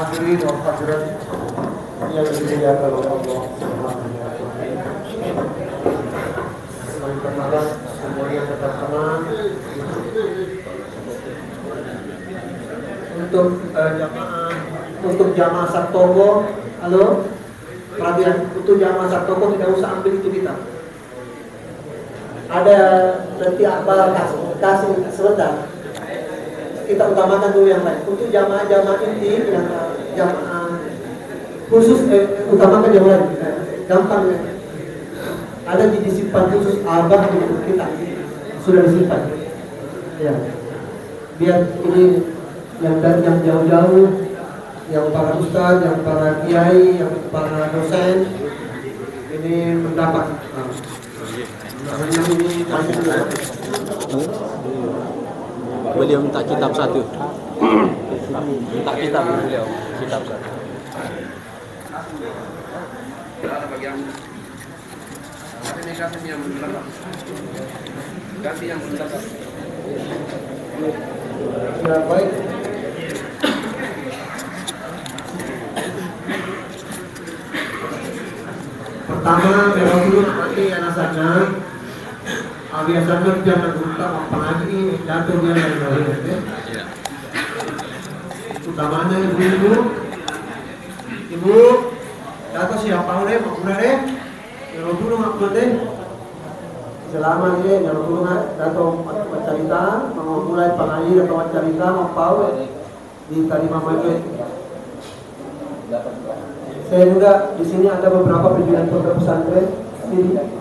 Hadirin wa hadirat yang dimuliakan oleh Allah Subhanahu wa taala. Selamat bermalam semua yang berteman. Untuk jamaah Sabtogo, halo, perhatian, untuk jamaah Sabtogo tidak usah ambil itu kita. Ada nanti apa kasih sebentar. Kita utamakan dulu yang lain. Untuk jamaah-jamaah inti yang jamaah khusus utamakan yang lain. Gampang. Ada disimpan khusus abah untuk kita. Sudah disimpan. Ya. Biar ini yang dari yang jauh-jauh, yang para ustaz, yang para kiai, yang para dosen ini mendapat. Beliau minta kitab satu. Minta kitab beliau, kitab satu. Ganti yang mendapat. Ya, baik. Pertama, memang dulu nanti anak sana. Biasanya jangan lupa apalagi jatuh dia dari bawah. Utamanya ibu jatuh siapa udah mau deh, kalau dulu mak deh. Selama ini kalau dulu nggak jatuh cerita, mau mulai pengajian atau cerita mau tahu di tadi mama itu. Saya juga di sini ada beberapa pimpinan pondok pesantren sini.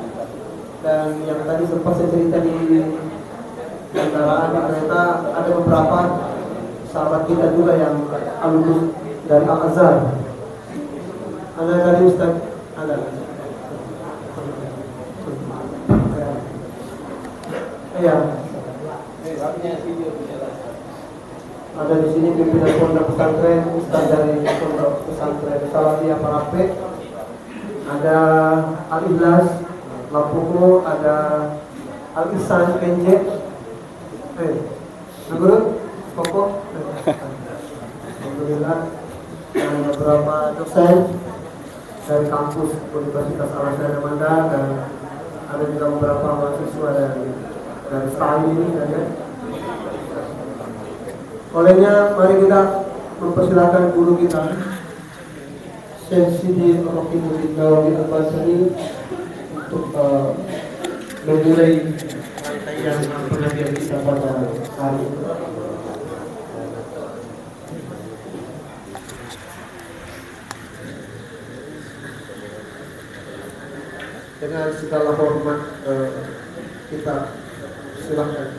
Dan yang tadi sempat saya cerita di kendaraan di kereta, ada beberapa sahabat kita juga yang alumni dari Al-Azhar. Ada dari Ustaz, ada. Iya. Ada di sini pimpinan pondok pesantren, Ustaz dari pondok pesantren Salafiyah Parape. Ada Al-Ikhlas Lapuku, ada Al-Ihsan Kenje, Nagurut, Koko, Alhamdulillah, dan beberapa dosen dari kampus Universitas Al-Azhar Manda, dan ada juga beberapa mahasiswa dari STAI ini, ya. Olehnya, mari kita mempersilakan guru kita, Syekh Sidi Rohimudin Nawawi Al-Basri, untuk memulai rangkaian pengajian kita pada hari ini. Dengan segala hormat kita silakan.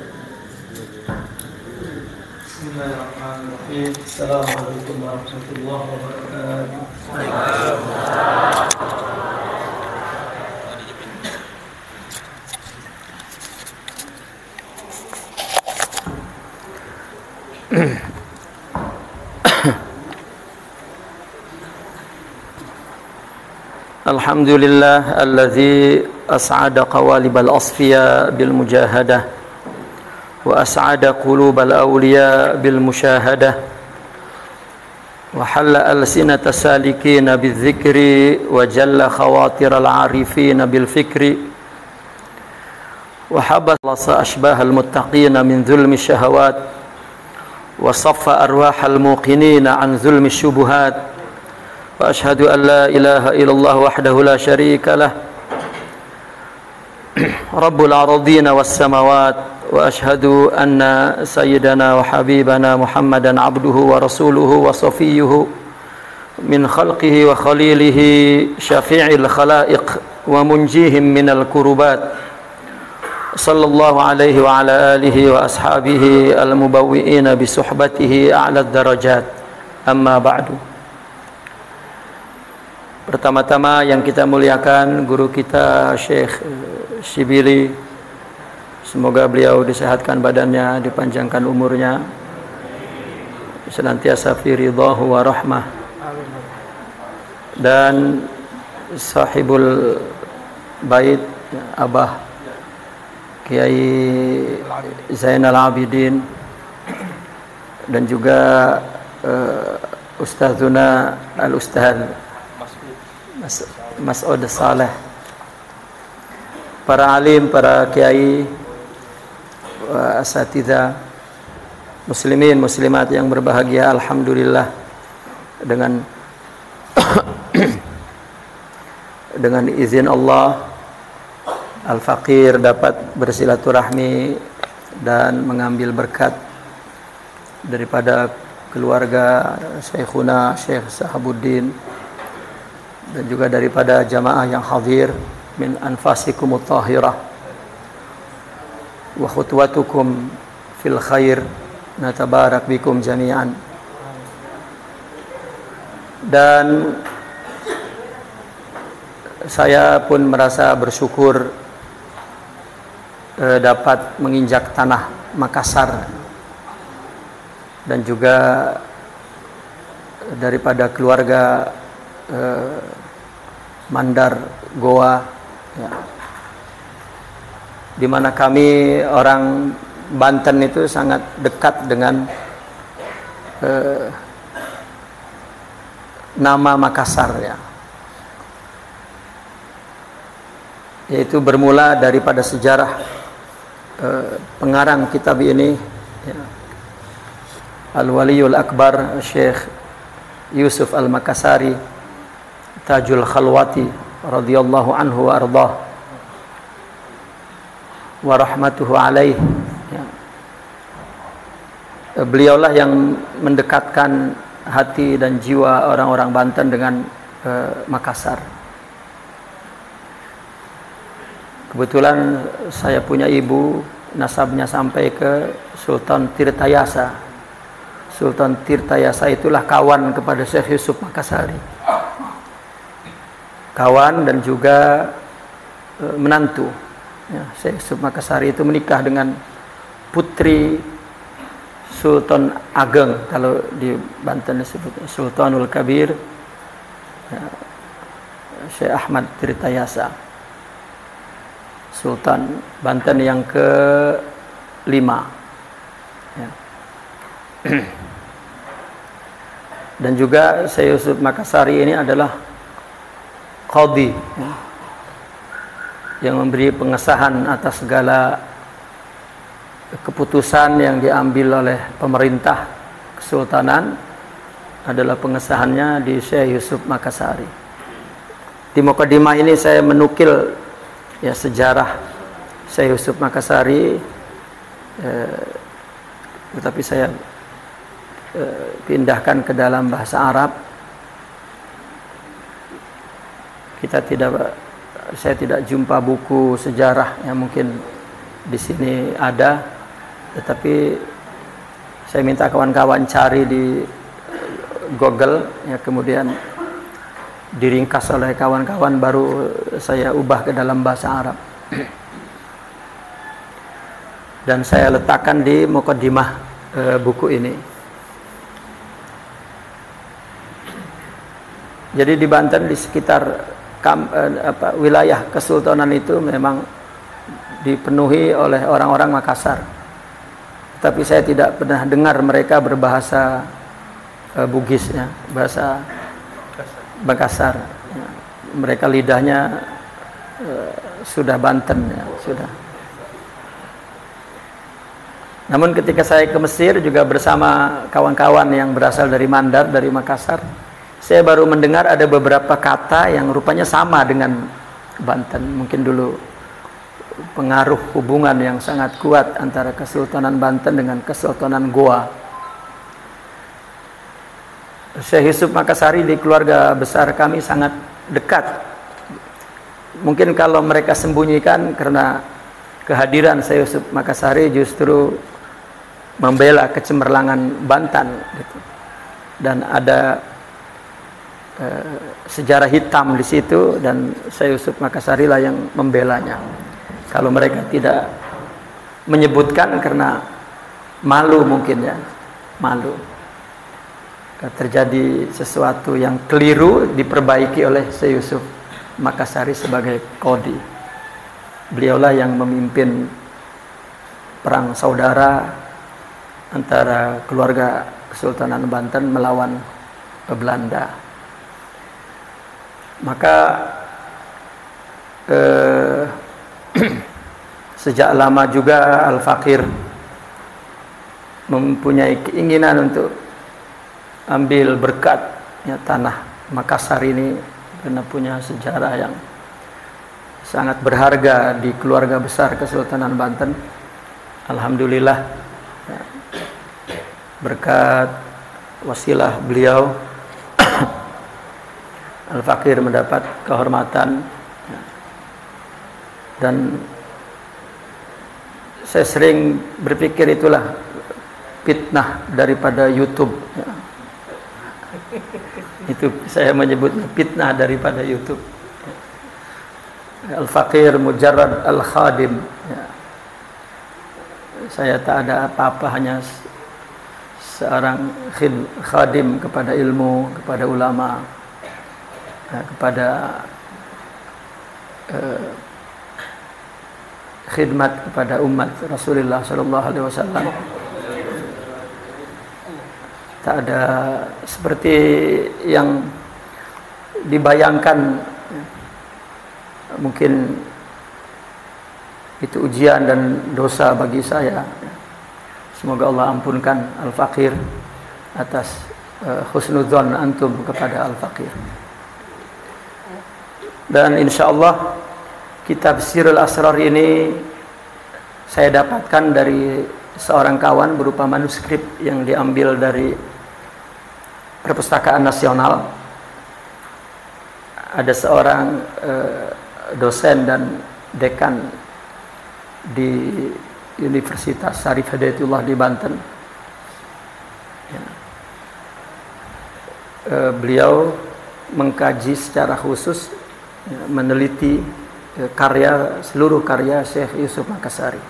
Bismillahirrahmanirrahim. Assalamualaikum warahmatullahi wabarakatuh. Alhamdulillah alladzi as'ada qawalib al-asfiya bil mujahadah wa as'ada qulub al-awliya bil musyahadah wa halla al-sinata salikina bil dhikri wa jalla khawatir al-arifina bil fikri wa habasa ashbah al-muttaqina min zulmi syahawat wa saffa arwah al-muqinina an zulmi syubuhat wa ashhadu an la ilaha illallah wahdahu la syarika lah rabbul ardina was samawat wa ashhadu anna sayyidana wa habibana muhammadan abduhu wa rasuluhu wa safiyyuhu min khalqihi wa khalilihi syafi'il khalaiq wa munjihim minal kurubat sallallahu alaihi wa ala alihi wa ashabihi al-mubawwi'ina bi suhbatihi a'la darajat amma ba'du. Pertama-tama yang kita muliakan guru kita Syekh Shibili, semoga beliau disehatkan badannya, dipanjangkan umurnya, senantiasa fi ridhahu wa rahmah. Dan sahibul bait Abah Kiai Zainal Abidin, dan juga Ustazuna Al-Ustaz Mas'ud Saleh, para alim, para kiai, asatidzah, muslimin muslimat yang berbahagia. Alhamdulillah, dengan dengan izin Allah, Al-Faqir dapat bersilaturahmi dan mengambil berkat daripada keluarga Syekhuna Syekh Sahabuddin, dan juga daripada jamaah yang hadir, min anfasikumut tahirah wa khutwatukum fil khair, natabarak bikum jami'an. Dan saya pun merasa bersyukur dapat menginjak tanah Makassar, dan juga daripada keluarga Mandar Goa, ya, di mana kami orang Banten itu sangat dekat dengan nama Makassar, ya, yaitu bermula daripada sejarah pengarang kitab ini, ya, Al-Waliyul Akbar Syekh Yusuf Al-Makassari Tajul Khalwati radhiyallahu anhu wa ardah wa rahmatuhu alaih, ya. Beliaulah yang mendekatkan hati dan jiwa orang-orang Banten dengan Makassar. Kebetulan saya punya ibu, nasabnya sampai ke Sultan Tirtayasa. Sultan Tirtayasa itulah kawan kepada Syekh Yusuf Makassari, kawan dan juga menantu, ya. Syekh Yusuf Makassari itu menikah dengan putri Sultan Ageng, kalau di Banten disebut Sultanul Kabir, ya, Syekh Ahmad Tirtayasa, Sultan Banten yang ke-5, ya. Dan juga Syekh Yusuf Makassari ini adalah qadhi, ya, yang memberi pengesahan atas segala keputusan yang diambil oleh pemerintah kesultanan, adalah pengesahannya di Syekh Yusuf Makassari. Di mukadimah ini saya menukil, ya, sejarah Syekh Yusuf Makassari, tetapi saya pindahkan ke dalam bahasa Arab. Saya tidak jumpa buku sejarah yang mungkin di sini ada, tetapi saya minta kawan-kawan cari di Google, ya, kemudian diringkas oleh kawan-kawan, baru saya ubah ke dalam bahasa Arab. Dan saya letakkan di mukadimah buku ini. Jadi di Banten, di sekitar wilayah kesultanan itu memang dipenuhi oleh orang-orang Makassar. Tapi saya tidak pernah dengar mereka berbahasa Bugis, ya, bahasa Makassar, ya. Mereka lidahnya sudah Banten, ya, sudah. Namun ketika saya ke Mesir juga bersama kawan-kawan yang berasal dari Mandar, dari Makassar, saya baru mendengar ada beberapa kata yang rupanya sama dengan Banten. Mungkin dulu pengaruh hubungan yang sangat kuat antara Kesultanan Banten dengan Kesultanan Goa. Syekh Yusuf Makassari di keluarga besar kami sangat dekat. Mungkin kalau mereka sembunyikan, karena kehadiran Syekh Yusuf Makassari justru membela kecemerlangan Banten, gitu. Dan ada sejarah hitam di situ, dan Syekh Yusuf Makassari lah yang membelanya. Kalau mereka tidak menyebutkan karena malu, mungkin, ya, malu. Terjadi sesuatu yang keliru, diperbaiki oleh Syekh Yusuf Makassari sebagai qadhi. Beliaulah yang memimpin perang saudara antara keluarga Kesultanan Banten melawan Belanda. Maka sejak lama juga Al-Fakir mempunyai keinginan untuk ambil berkat tanah Makassar ini, karena punya sejarah yang sangat berharga di keluarga besar Kesultanan Banten. Alhamdulillah, berkat wasilah beliau Al-Fakir mendapat kehormatan. Dan saya sering berpikir itulah fitnah daripada YouTube. Itu saya menyebut fitnah daripada YouTube. Al-Fakir mujarrad al-khadim. Saya tak ada apa-apa, hanya seorang khadim kepada ilmu, kepada ulama, kepada khidmat kepada umat Rasulullah sallallahu alaihi wasallam. Tak ada seperti yang dibayangkan. Mungkin itu ujian dan dosa bagi saya. Semoga Allah ampunkan Al-Fakir atas husnudzon antum kepada Al-Fakir. Dan insyaallah kitab Sirul Asrar ini saya dapatkan dari seorang kawan berupa manuskrip yang diambil dari Perpustakaan Nasional. Ada seorang dosen dan dekan di Universitas Syarif Hidayatullah di Banten. Beliau mengkaji secara khusus, meneliti seluruh karya Syekh Yusuf Makassari.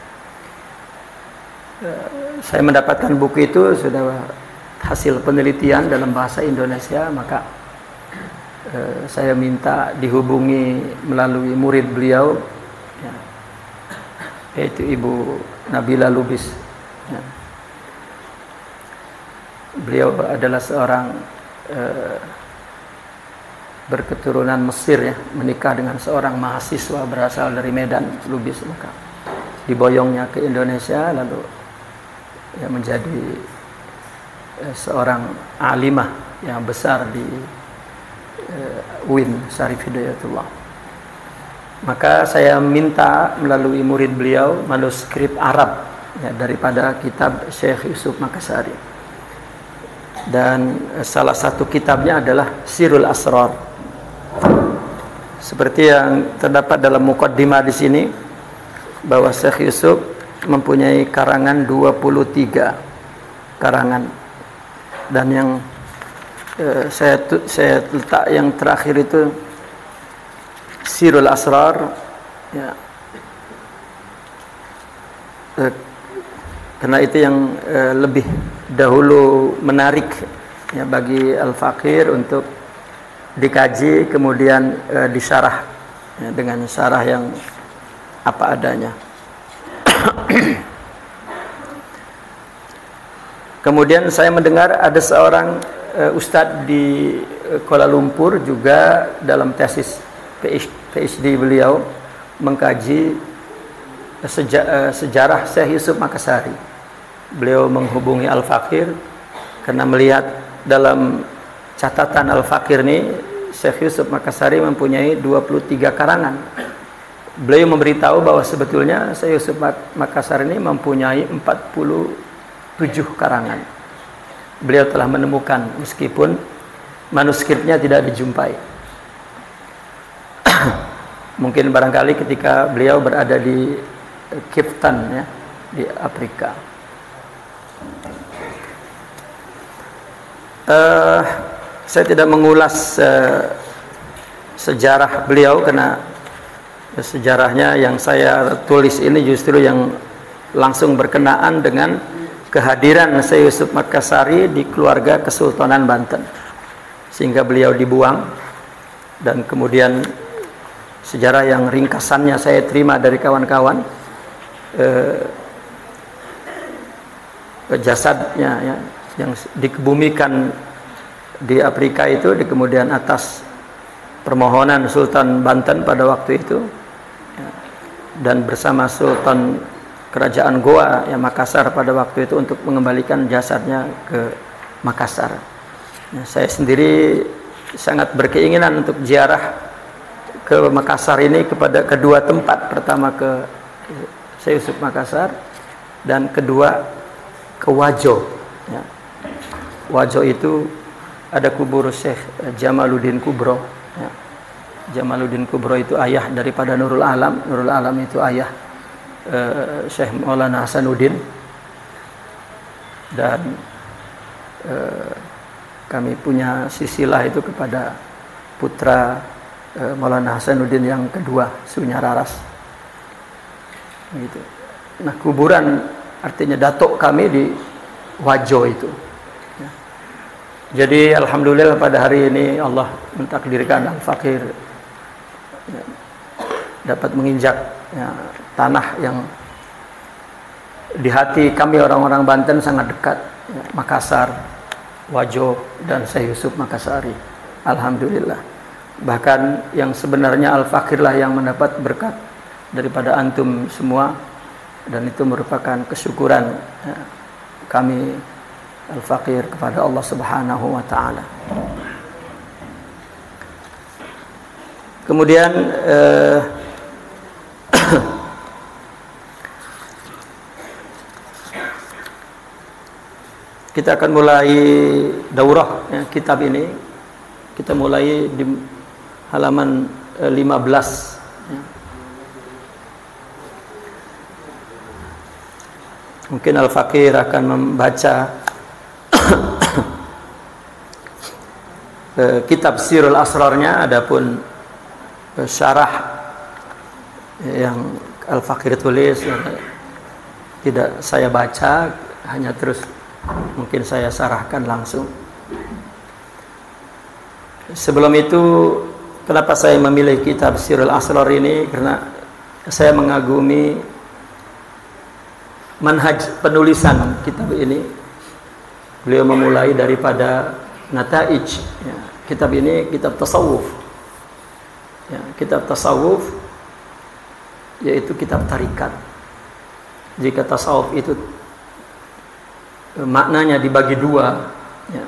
Saya mendapatkan buku itu sudah hasil penelitian dalam bahasa Indonesia, maka saya minta dihubungi melalui murid beliau, yaitu Ibu Nabila Lubis. Beliau adalah seorang berketurunan Mesir, menikah dengan seorang mahasiswa berasal dari Medan, Lubis. Maka diboyongnya ke Indonesia, lalu menjadi seorang alimah yang besar di UIN Syarif Hidayatullah. Maka saya minta melalui murid beliau manuskrip Arab daripada kitab Syekh Yusuf Makassari. Dan salah satu kitabnya adalah Sirul Asrar. Seperti yang terdapat dalam muqaddimah di sini, bahwa Syekh Yusuf mempunyai karangan 23 karangan, dan yang saya letak yang terakhir itu Sirul Asrar, karena itu yang lebih dahulu menarik bagi Al-Fakir untuk dikaji, kemudian disyarah dengan syarah yang apa adanya. Kemudian saya mendengar ada seorang ustadz di Kuala Lumpur juga dalam tesis PhD beliau mengkaji sejarah Syekh Yusuf Makassari. Beliau menghubungi Al-Fakir karena melihat dalam catatan Al-Fakir ini Syekh Yusuf Makassari mempunyai 23 karangan. Beliau memberitahu bahwa sebetulnya Syekh Yusuf Makassari ini mempunyai 47 karangan. Beliau telah menemukan, meskipun manuskripnya tidak dijumpai. Mungkin barangkali ketika beliau berada di Cape Town, di Afrika. Saya tidak mengulas sejarah beliau, karena sejarahnya yang saya tulis ini justru yang langsung berkenaan dengan kehadiran Syekh Yusuf Makassari di keluarga Kesultanan Banten, sehingga beliau dibuang. Dan kemudian sejarah yang ringkasannya saya terima dari kawan-kawan, jasadnya yang dikebumikan di Afrika itu, di kemudian atas permohonan Sultan Banten pada waktu itu, ya, dan bersama Sultan Kerajaan Goa yang Makassar pada waktu itu untuk mengembalikan jasadnya ke Makassar. Ya, saya sendiri sangat berkeinginan untuk ziarah ke Makassar ini kepada kedua tempat. Pertama ke Syekh Yusuf Makassar dan kedua ke Wajo. Ya. Wajo itu ada kubur Syekh Jamaluddin Kubro. Ya. Jamaluddin Kubro itu ayah daripada Nurul Alam. Nurul Alam itu ayah Syekh Maulana Hasanuddin. Dan kami punya silsilah itu kepada putra Maulana Hasanuddin yang kedua, Sunya Raras. Gitu. Nah, kuburan artinya datuk kami di Wajo itu. Ya. Jadi alhamdulillah pada hari ini Allah mentakdirkan Al-Fakir ya, dapat menginjak ya, tanah yang di hati kami orang-orang Banten sangat dekat, ya, Makassar, Wajo, dan Syekh Yusuf Makassari. Alhamdulillah. Bahkan yang sebenarnya Al-Fakir lah yang mendapat berkat daripada antum semua, dan itu merupakan kesyukuran ya, kami Al-Fakir kepada Allah Subhanahu wa taala. Kemudian kita akan mulai daurah ya, kitab ini. Kita mulai di halaman 15 ya. Mungkin Al-Fakir akan membaca kitab Sirul Asrarnya, adapun syarah yang Al-Fakir tulis ya, tidak saya baca, hanya terus mungkin saya sarahkan langsung. Sebelum itu, kenapa saya memilih kitab Sirul Asrar ini? Karena saya mengagumi manhaj penulisan kitab ini. Beliau memulai daripada Nataij ya. Kitab ini kitab tasawuf ya, kitab tasawuf yaitu kitab tarikat. Jika tasawuf itu maknanya dibagi dua ya.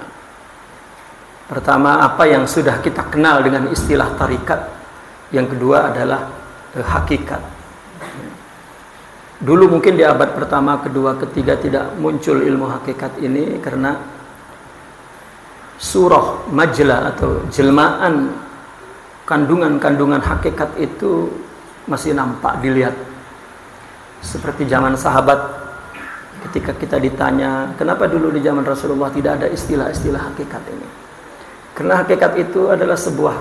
Pertama, apa yang sudah kita kenal dengan istilah tarikat. Yang kedua adalah hakikat. Dulu mungkin di abad pertama, kedua, ketiga tidak muncul ilmu hakikat ini karena surah, majlah atau jelmaan kandungan-kandungan hakikat itu masih nampak dilihat. Seperti zaman sahabat, ketika kita ditanya, kenapa dulu di zaman Rasulullah tidak ada istilah-istilah hakikat ini? Karena hakikat itu adalah sebuah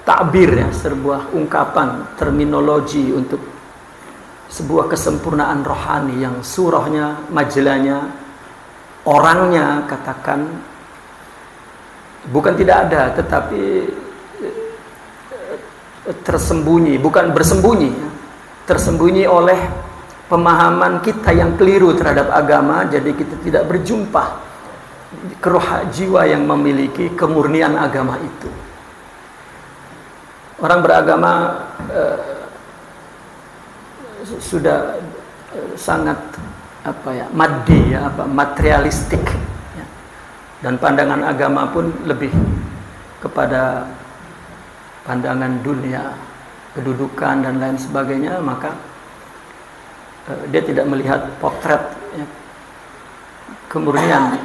takbir ya, sebuah ungkapan, terminologi untuk sebuah kesempurnaan rohani yang surahnya, majlahnya, orangnya katakan bukan tidak ada, tetapi tersembunyi, bukan bersembunyi, tersembunyi oleh pemahaman kita yang keliru terhadap agama. Jadi kita tidak berjumpa ke roh jiwa yang memiliki kemurnian agama itu. Orang beragama sudah sangat maddi ya, materialistik ya. Dan pandangan agama pun lebih kepada pandangan dunia, kedudukan dan lain sebagainya, maka dia tidak melihat potret ya, kemurnian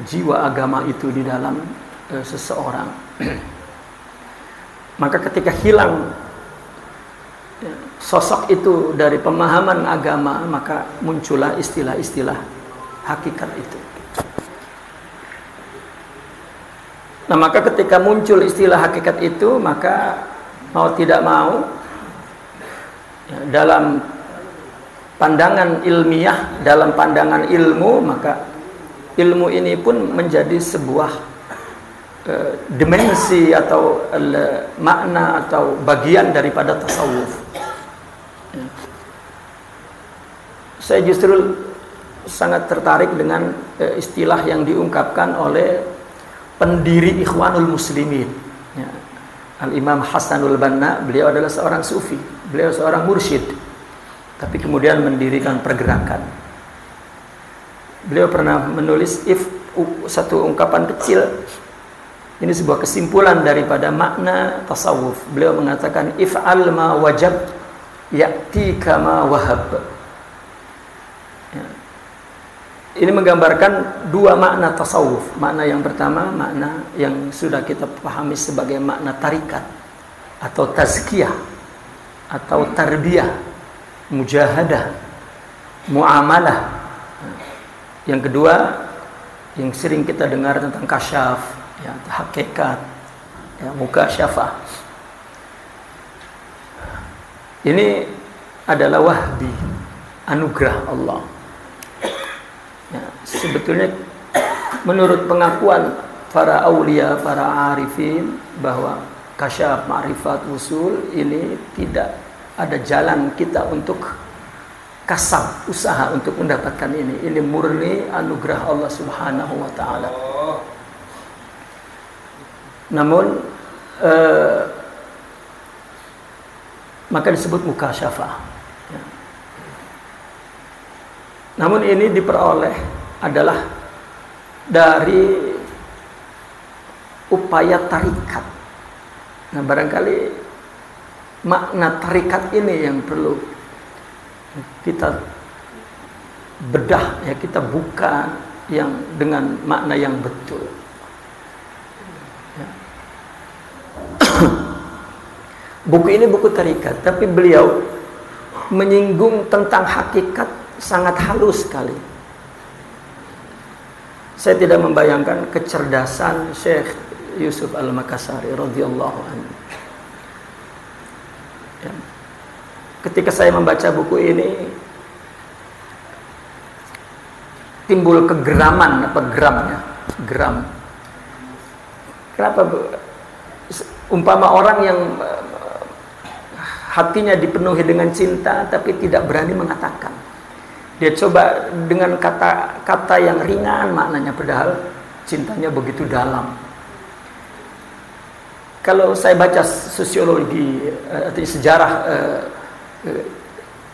jiwa agama itu di dalam seseorang. Maka ketika hilang sosok itu dari pemahaman agama, maka muncullah istilah-istilah hakikat itu. Nah, maka ketika muncul istilah hakikat itu, maka mau tidak mau ya, dalam pandangan ilmiah, dalam pandangan ilmu, maka ilmu ini pun menjadi sebuah dimensi atau makna atau bagian daripada tasawuf. Saya justru sangat tertarik dengan istilah yang diungkapkan oleh pendiri Ikhwanul Muslimin. Ya. Al-Imam Hasanul Banna, beliau adalah seorang sufi, beliau seorang mursyid, tapi kemudian mendirikan pergerakan. Beliau pernah menulis satu ungkapan kecil. Ini sebuah kesimpulan daripada makna tasawuf. Beliau mengatakan, if'al ma wajab ya'ti kama wahab. Ya. Ini menggambarkan dua makna tasawuf. Makna yang pertama, makna yang sudah kita pahami sebagai makna tarikat atau tazkiyah atau tarbiyah, mujahadah, muamalah. Yang kedua, yang sering kita dengar tentang kasyaf, ya, hakikat, ya, mukasyafah. Ini adalah wahbi, anugerah Allah. Ya, sebetulnya menurut pengakuan para aulia, para arifin, bahwa kasyaf, ma'rifat, usul ini tidak ada jalan kita untuk kasab, usaha untuk mendapatkan ini. Ini murni anugerah Allah Subhanahu wa ta'ala. Namun maka disebut mukasyafah. Ya. Namun ini diperoleh adalah dari upaya tarikat. Nah, barangkali makna tarikat ini yang perlu kita bedah, ya, kita buka yang dengan makna yang betul. Ya. Buku ini buku tarikat, tapi beliau menyinggung tentang hakikat sangat halus sekali. Saya tidak membayangkan kecerdasan Syekh Yusuf Al-Makassari radhiyallahu anhu. Ya. Ketika saya membaca buku ini, timbul kegeraman, geram. Kenapa? Umpama orang yang hatinya dipenuhi dengan cinta tapi tidak berani mengatakan. Dia coba dengan kata-kata yang ringan maknanya, padahal cintanya begitu dalam. Kalau saya baca sosiologi atau sejarah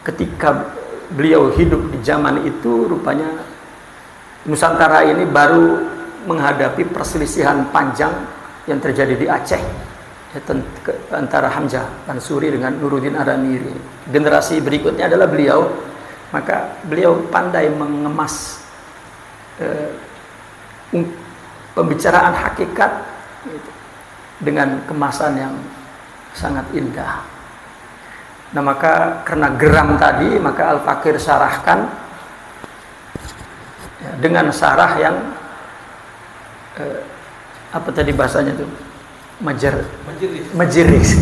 ketika beliau hidup di zaman itu, rupanya Nusantara ini baru menghadapi perselisihan panjang yang terjadi di Aceh, antara Hamzah Ansuri dengan Nuruddin Aramiri. Generasi berikutnya adalah beliau. Maka beliau pandai mengemas pembicaraan hakikat dengan kemasan yang sangat indah. Nah, maka karena geram tadi, maka Al-Fakir sarahkan ya, dengan sarah yang apa tadi bahasanya itu? Majelis.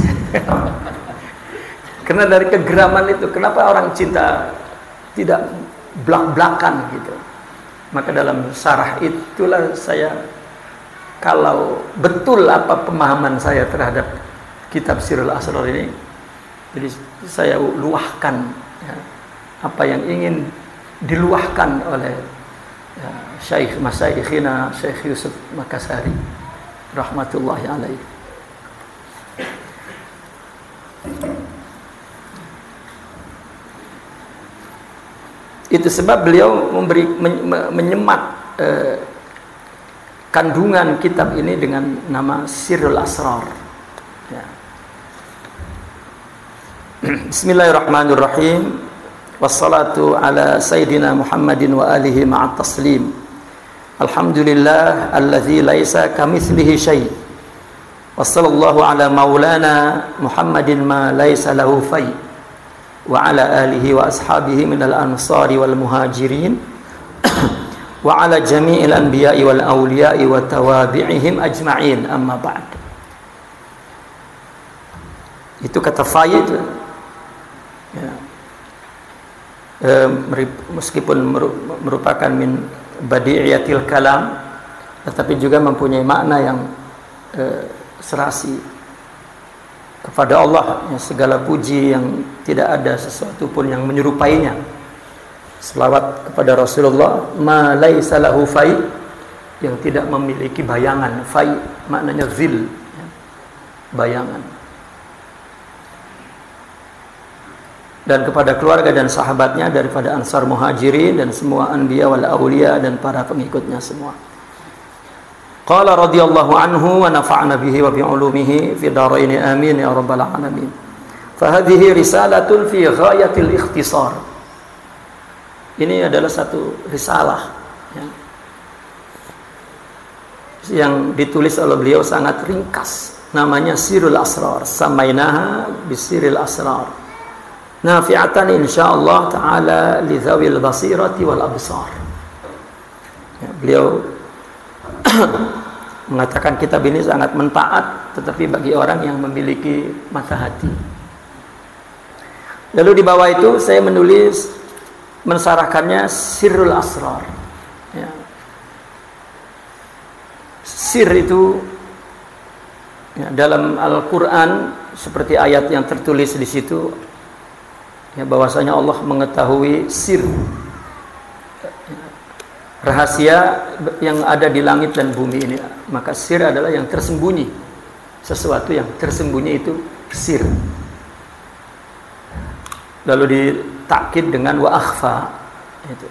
Karena dari kegeraman itu, kenapa orang cinta tidak belak-belakan gitu. Maka dalam sarah itulah saya, kalau betul apa pemahaman saya terhadap kitab Sirrul Asrar ini, jadi saya luahkan ya, apa yang ingin diluahkan oleh ya, Syekh Masyayikhina Syekh Yusuf Makassari rahmatullahi alaihi. Itu sebab beliau menyemat kandungan kitab ini dengan nama Sirrul Asrar. Ya. Bismillahirrahmanirrahim. Wassalatu ala Sayyidina Muhammadin wa alihi ma'at taslim. Alhamdulillah alladzi laisa kamitslihi syai'. Wassallallahu ala maulana Muhammadin ma laisa lahu fai'. Wa ala alihi wa ashabihi minal ansari wal muhajirin wa ala jami'il anbiya'i wal awliya'i wa tawabi'ihim ajma'in, amma ba'd. Itu kata faid ya. Meskipun merupakan min badi'iyatil kalam, tetapi juga mempunyai makna yang serasi. Kepada Allah ya, segala puji yang tidak ada sesuatu pun yang menyerupainya. Selawat kepada Rasulullah, ma laisa lahu fai, yang tidak memiliki bayangan. Fai maknanya zil, ya, bayangan. Dan kepada keluarga dan sahabatnya daripada Ansar Muhajirin dan semua anbiya wal auliya dan para pengikutnya semua. Qala radhiyallahu anhu wa nafa'na bihi wa bi ulumihi fi dharain amin ya rabbal alamin. Fa hadhihi risalatun fi ghayatil ikhtisar. Ini adalah satu risalah, ya, yang ditulis oleh beliau sangat ringkas. Namanya Sirrul Asrar. Samainaha bisirril asrar. Nafi'atan insyaallah ta'ala li dzawil basirati wal absar. Ya, beliau mengatakan kitab ini sangat manfaat tetapi bagi orang yang memiliki mata hati. Lalu di bawah itu saya menulis mensarahkannya Sirrul Asrar. Ya. Sir itu ya, dalam Al-Qur'an seperti ayat yang tertulis di situ, ya, bahwasanya Allah mengetahui sir, rahasia yang ada di langit dan bumi ini. Maka sir adalah yang tersembunyi, sesuatu yang tersembunyi itu sir. Lalu ditakkid dengan wa akhfa, itu.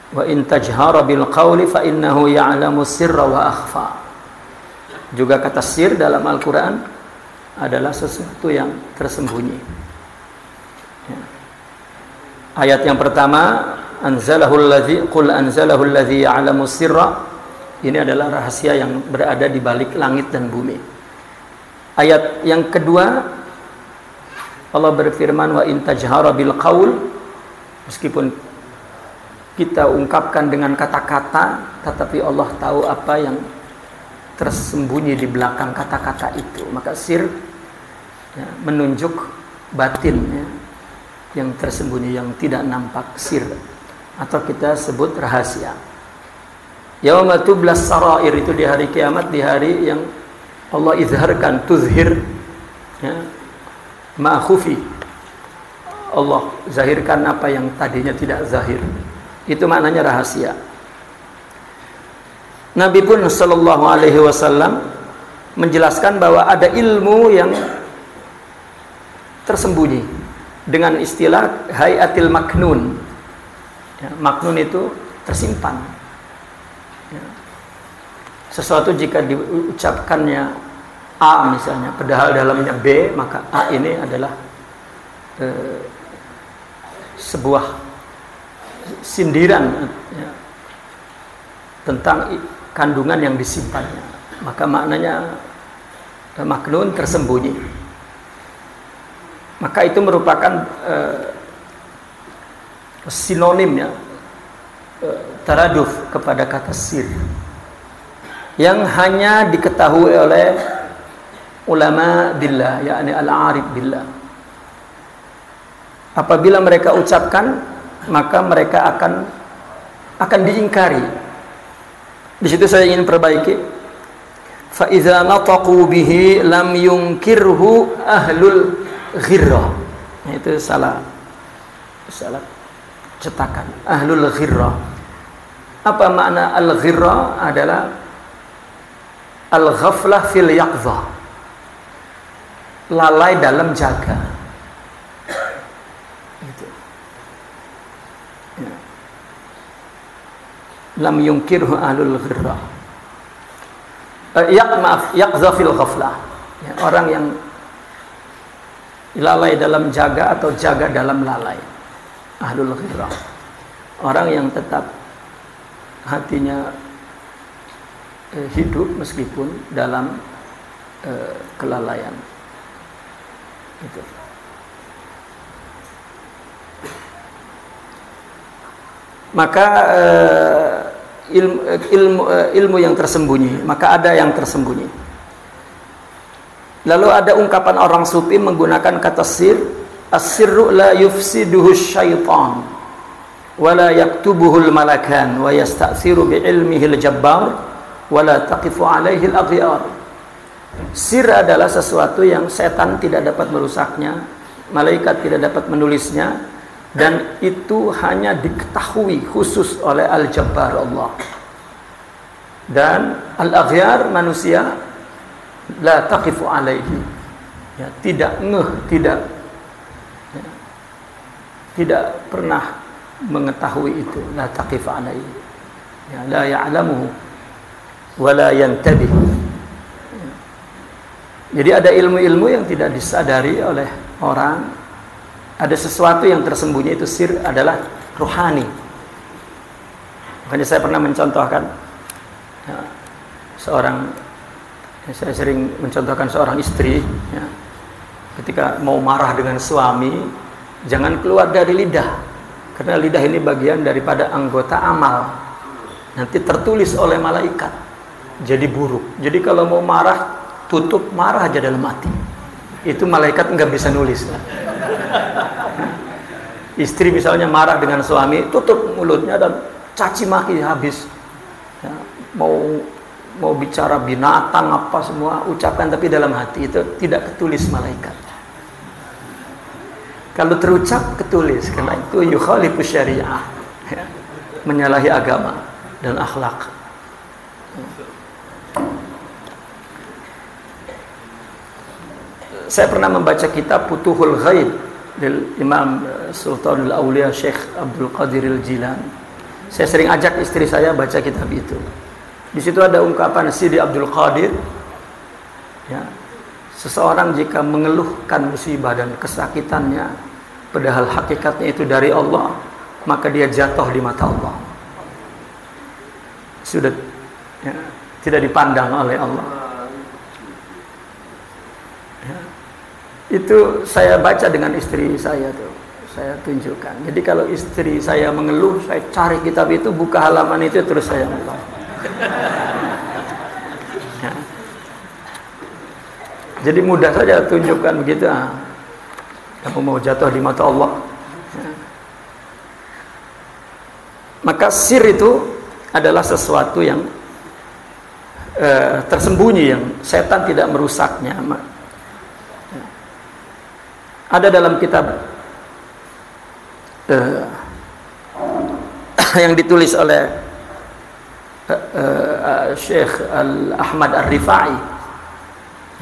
Wa in tajhara bil qawli fa innahu ya'lamu sirra wa akhfa. Juga kata sir dalam Al-Qur'an adalah sesuatu yang tersembunyi. Ya. Ayat yang pertama, anzalahul ladzi qul anzalahul ladzi ya'lamu sirra. Ini adalah rahasia yang berada di balik langit dan bumi. Ayat yang kedua, Allah berfirman wa in tajhara bil qaul, meskipun kita ungkapkan dengan kata-kata tetapi Allah tahu apa yang tersembunyi di belakang kata-kata itu. Maka sir, ya, menunjuk batin, ya, yang tersembunyi, yang tidak nampak, sir, atau kita sebut rahasia. Yauma tublas sarair, itu di hari kiamat, di hari yang Allah izharkan, tuzhir, ya, ma khufi. Allah zahirkan apa yang tadinya tidak zahir. Itu maknanya rahasia. Nabi pun sallallahu alaihi wasallam menjelaskan bahwa ada ilmu yang tersembunyi dengan istilah hayatil maknun. Ya, maknun itu tersimpan. Ya. Sesuatu jika diucapkannya A misalnya, padahal dalamnya B, maka A ini adalah sebuah sindiran, ya, tentang kandungan yang disimpannya. Maka maknanya maknun, tersembunyi. Maka itu merupakan sinonim, ya, taraduf kepada kata sir yang hanya diketahui oleh ulama billah, yakni al-arif billah. Apabila mereka ucapkan, maka mereka akan diingkari. Di situ saya ingin perbaiki. Fa idza nataqu bihi lam yunkirhu ahlul ghirrah. Itu salah cetakan. Ahlul ghirrah. Apa makna al-ghirrah? Adalah al-ghaflah fil yaqzah. Lalai dalam jaga. Lam yunkirhu ahlul ghirrah. Yaqza fil ghaflah. Ya, orang yang lalai dalam jaga atau jaga dalam lalai. Ahlul ghirrah. Orang yang tetap hatinya hidup meskipun dalam kelalaian. Itu. Maka ilmu yang tersembunyi, maka ada yang tersembunyi. Lalu ada ungkapan orang sufi menggunakan kata sir, as-sirru la yufsiduhu syaitan wa la yaktubuhul malakan wa yasta'siru bi ilmihil jabbar wa la taqifu alaihi al-aghyar. Sir adalah sesuatu yang setan tidak dapat merusaknya, malaikat tidak dapat menulisnya, dan itu hanya diketahui khusus oleh Al-Jabbar Allah. Dan Al-Aghyar manusia la taqifu alaihi, ya, tidak ngeh, tidak pernah mengetahui itu, la taqifu alaihi, ya, la ya'lamuhu wa la yantabih. Jadi ada ilmu-ilmu yang tidak disadari oleh orang. Ada sesuatu yang tersembunyi, itu sir, adalah rohani. Makanya saya pernah mencontohkan, ya, saya sering mencontohkan seorang istri, ya, ketika mau marah dengan suami, jangan keluar dari lidah, karena lidah ini bagian daripada anggota amal, nanti tertulis oleh malaikat jadi buruk. Jadi kalau mau marah, tutup, marah aja dalam hati, itu malaikat nggak bisa nulis. Istri misalnya marah dengan suami, tutup mulutnya dan caci maki habis, ya, mau bicara binatang apa semua ucapkan, tapi dalam hati itu tidak ketulis malaikat. Kalau terucap ketulis, karena itu yukhalifu syariah, ya, menyalahi agama dan akhlak. Saya pernah membaca kitab Futuhul Ghaib dari Imam Sultanul Aulia Syekh Abdul Qadir Al-Jilani. Saya sering ajak istri saya baca kitab itu. Di situ ada ungkapan Sidi Abdul Qadir, ya, seseorang jika mengeluhkan musibah dan kesakitannya, padahal hakikatnya itu dari Allah, maka dia jatuh di mata Allah. Sudah, ya, tidak dipandang oleh Allah. Ya. Itu saya baca dengan istri saya tuh, saya tunjukkan. Jadi kalau istri saya mengeluh, saya cari kitab itu, buka halaman itu, terus saya mengeluh. Ya. Jadi mudah saja tunjukkan begitu. Kamu mau jatuh di mata Allah. Ya. Maka sir itu adalah sesuatu yang tersembunyi, yang setan tidak merusaknya. Ada dalam kitab yang ditulis oleh Syekh Ahmad Ar-Rifai,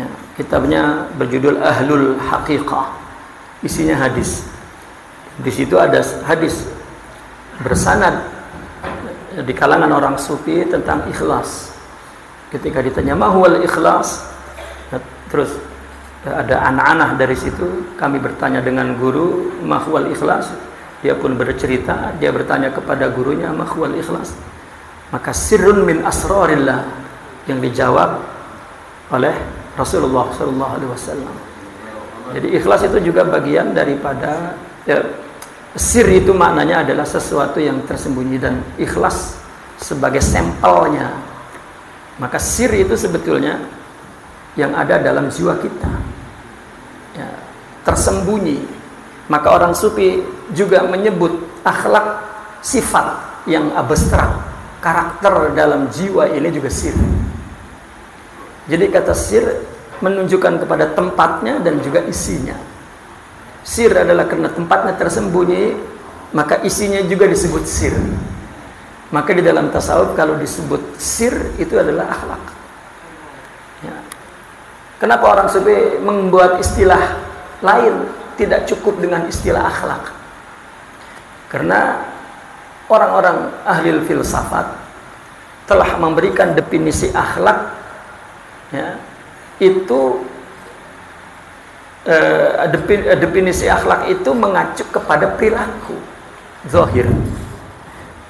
ya, kitabnya berjudul Ahlul Haqiqah, isinya hadis. Di situ ada hadis bersanad di kalangan orang sufi tentang ikhlas. Ketika ditanya ma huwal ikhlas, terus ada anak-anak dari situ, kami bertanya dengan guru ma huwal ikhlas, dia pun bercerita, dia bertanya kepada gurunya ma huwal ikhlas, maka sirrun min asrarillah, yang dijawab oleh Rasulullah SAW. Jadi ikhlas itu juga bagian daripada, ya, sir itu maknanya adalah sesuatu yang tersembunyi, dan ikhlas sebagai sampelnya. Maka sir itu sebetulnya yang ada dalam jiwa kita, ya, tersembunyi. Maka orang sufi juga menyebut akhlak sifat yang abstrak, karakter dalam jiwa ini juga sir. Jadi kata sir menunjukkan kepada tempatnya dan juga isinya. Sir adalah karena tempatnya tersembunyi, maka isinya juga disebut sir. Maka di dalam tasawuf kalau disebut sir itu adalah akhlak. Ya. Kenapa orang sufi membuat istilah lain, tidak cukup dengan istilah akhlak? Karena orang-orang ahli filsafat telah memberikan definisi akhlak, ya, itu definisi akhlak itu mengacu kepada perilaku zahir.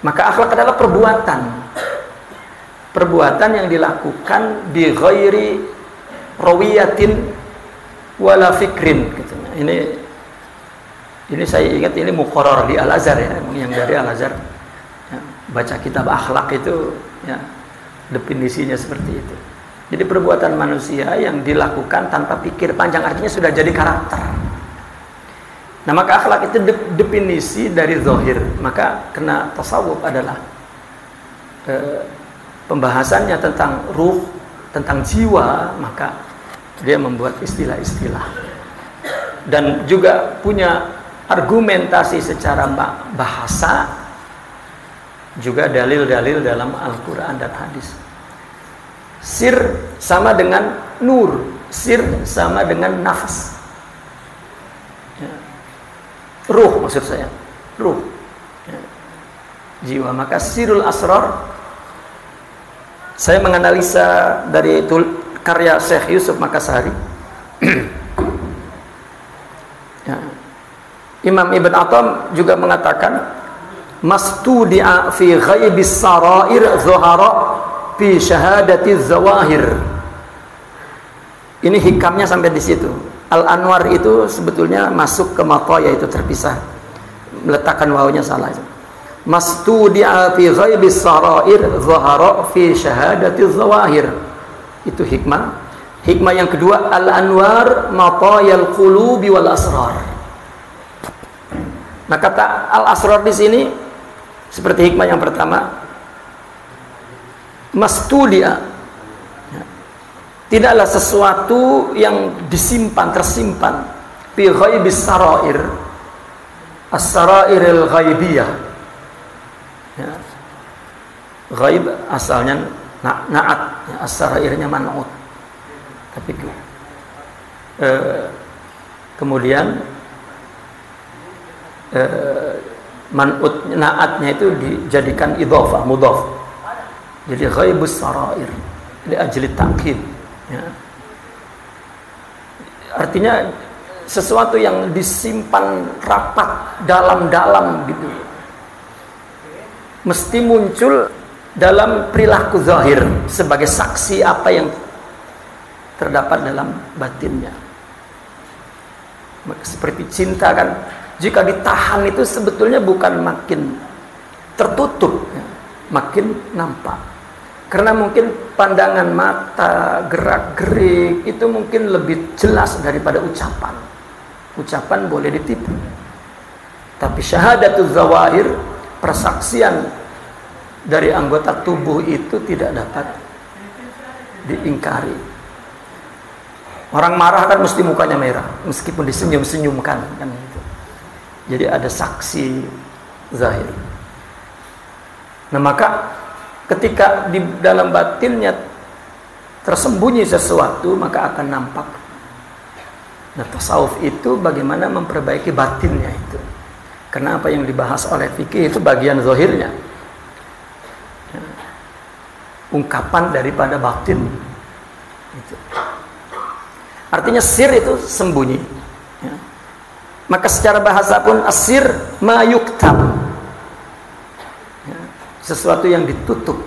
Maka akhlak adalah perbuatan yang dilakukan bi ghairi rawiyatin wala fikrin, gitu. Ini saya ingat, ini muqarrar di Al-Azhar, ya, yang dari Al-Azhar, ya, baca kitab akhlak itu, ya, definisinya seperti itu. Jadi perbuatan manusia yang dilakukan tanpa pikir panjang, artinya sudah jadi karakter. Nah, maka akhlak itu definisi dari zahir. Maka kena tasawuf adalah pembahasannya tentang ruh, tentang jiwa, maka dia membuat istilah-istilah. Dan juga punya argumentasi secara bahasa, juga dalil-dalil dalam Al-Quran dan hadis. Sir sama dengan nur, sir sama dengan nafas, ya. Ruh maksud saya, ruh, ya. Jiwa. Maka sirul asrar, saya menganalisa dari karya Syekh Yusuf Makassari. Ya. Imam Ibn Atham juga mengatakan, mastudi'a fi ghaibis sarair zuhara fi syahadatiz zawahir. Ini hikamnya sampai di situ. Al-Anwar itu sebetulnya masuk ke maqaya, itu terpisah. Meletakkan wawunya salah. Mastudi'a fi ghaibis sarair zuhara fi syahadatiz zawahir. Itu hikmah. Hikmah yang kedua, Al-Anwar maqayal qulubi wal asrar. Nah, kata al-asrar di sini seperti hikmah yang pertama, mastudia, tidaklah sesuatu yang disimpan, tersimpan, fi ghaibis sarair, as-sarairil ghaibiyah. Ya. Ghaib asalnya na'at, ya, as-sarairnya man'ut. Tapi kemudian man'ut, na'atnya itu dijadikan idhofah, mudhaf. Jadi ghaibus sarair li ajli ta'kid, ya. Artinya sesuatu yang disimpan rapat dalam-dalam gitu, mesti muncul dalam perilaku zahir sebagai saksi apa yang terdapat dalam batinnya. Seperti cinta kan, jika ditahan itu sebetulnya bukan makin tertutup, ya, makin nampak. Karena mungkin pandangan mata, gerak-gerik itu mungkin lebih jelas daripada ucapan. Ucapan boleh ditipu, tapi syahadatuz zawahir, persaksian dari anggota tubuh itu tidak dapat diingkari. Orang marah kan mesti mukanya merah, meskipun disenyum-senyumkan kan itu. Jadi ada saksi zahir. Nah, maka ketika di dalam batinnya tersembunyi sesuatu, maka akan nampak. Nah, tasawuf itu bagaimana memperbaiki batinnya itu. Karena apa yang dibahas oleh fikih itu bagian zahirnya, ungkapan daripada batin itu. Artinya sir itu sembunyi, ya. Maka secara bahasa pun asir ma yuktab, ya, sesuatu yang ditutup.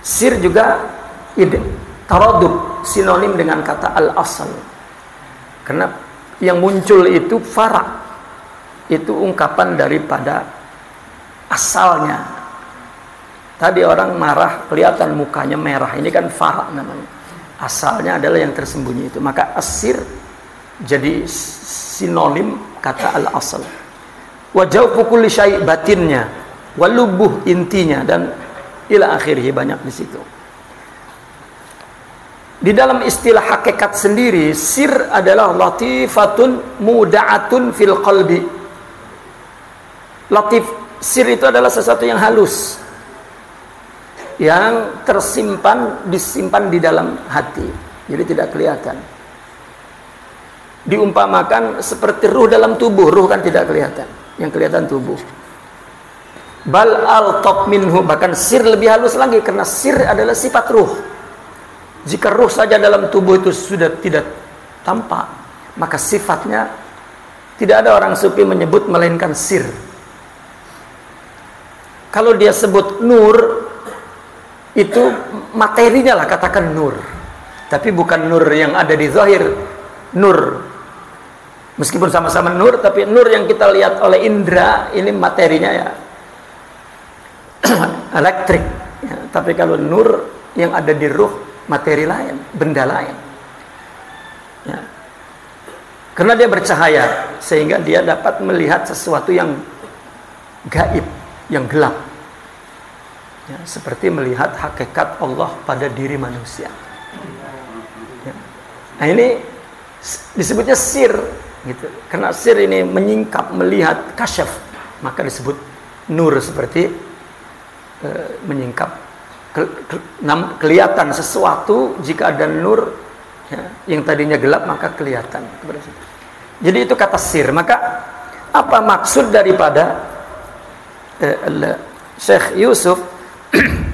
Sir juga taradub, sinonim dengan kata al-asal. Karena yang muncul itu fara', itu ungkapan daripada asalnya. Tadi orang marah kelihatan mukanya merah, ini kan fara' namanya. Asalnya adalah yang tersembunyi itu. Maka asir jadi sinonim kata al-asal. Wa jawfu kulli syai', batinnya, walubuh, intinya, dan ila akhirih, banyak di situ. Di dalam istilah hakikat sendiri, sir adalah latifatun muda'atun fil qalbi. Latif, sir itu adalah sesuatu yang halus, yang disimpan di dalam hati, jadi tidak kelihatan. Diumpamakan seperti ruh dalam tubuh, ruh kan tidak kelihatan, yang kelihatan tubuh. Bal al-top minhu, bahkan sir lebih halus lagi, karena sir adalah sifat ruh. Jika ruh saja dalam tubuh itu sudah tidak tampak, maka sifatnya tidak ada orang sufi menyebut melainkan sir. Kalau dia sebut nur, itu materinya lah, katakan nur, tapi bukan nur yang ada di zahir. Nur, meskipun sama-sama nur, tapi nur yang kita lihat oleh indera, ini materinya ya elektrik, ya. Tapi kalau nur yang ada di ruh, materi lain, benda lain, ya. Karena dia bercahaya, sehingga dia dapat melihat sesuatu yang gaib, yang gelap, ya, seperti melihat hakikat Allah pada diri manusia, ya. Nah, ini disebutnya sir, gitu. Karena sir ini menyingkap, melihat, kasyaf, maka disebut nur, seperti menyingkap, kelihatan sesuatu. Jika ada nur ya, yang tadinya gelap maka kelihatan. Jadi itu kata sir. Maka apa maksud daripada Syekh Yusuf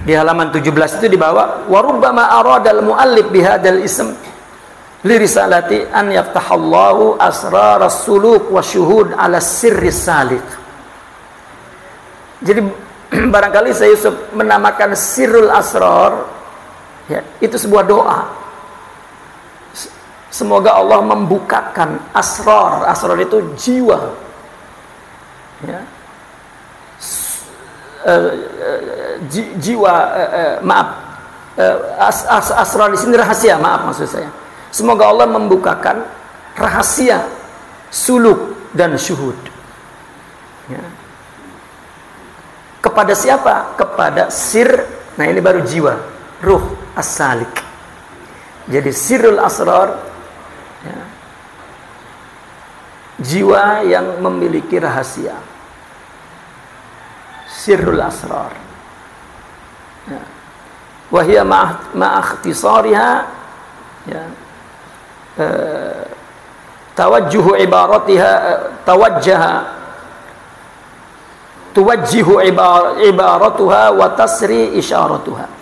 di halaman 17 itu dibawa, wa rubbama aradal muallif bihadzal ism li risalati an yaftahallahu asrar as-suluk wa syuhud ala sirri salik. Jadi barangkali saya Yusuf menamakan sirrul asrar ya, itu sebuah doa. Semoga Allah membukakan asrar. Asrar itu jiwa ya. Asrar di sini rahasia, maaf maksud saya. Semoga Allah membukakan rahasia suluk dan syuhud ya. Kepada siapa? Kepada sir. Nah ini baru jiwa, ruh as-salik. Jadi sirrul asrar ya, jiwa yang memiliki rahasia, sirrul asrar ya. Wahia ma'akhtisariha ya, tawajjuhu ibaratiha tuwajjihu ibaratuha wa tasri isyaratuha.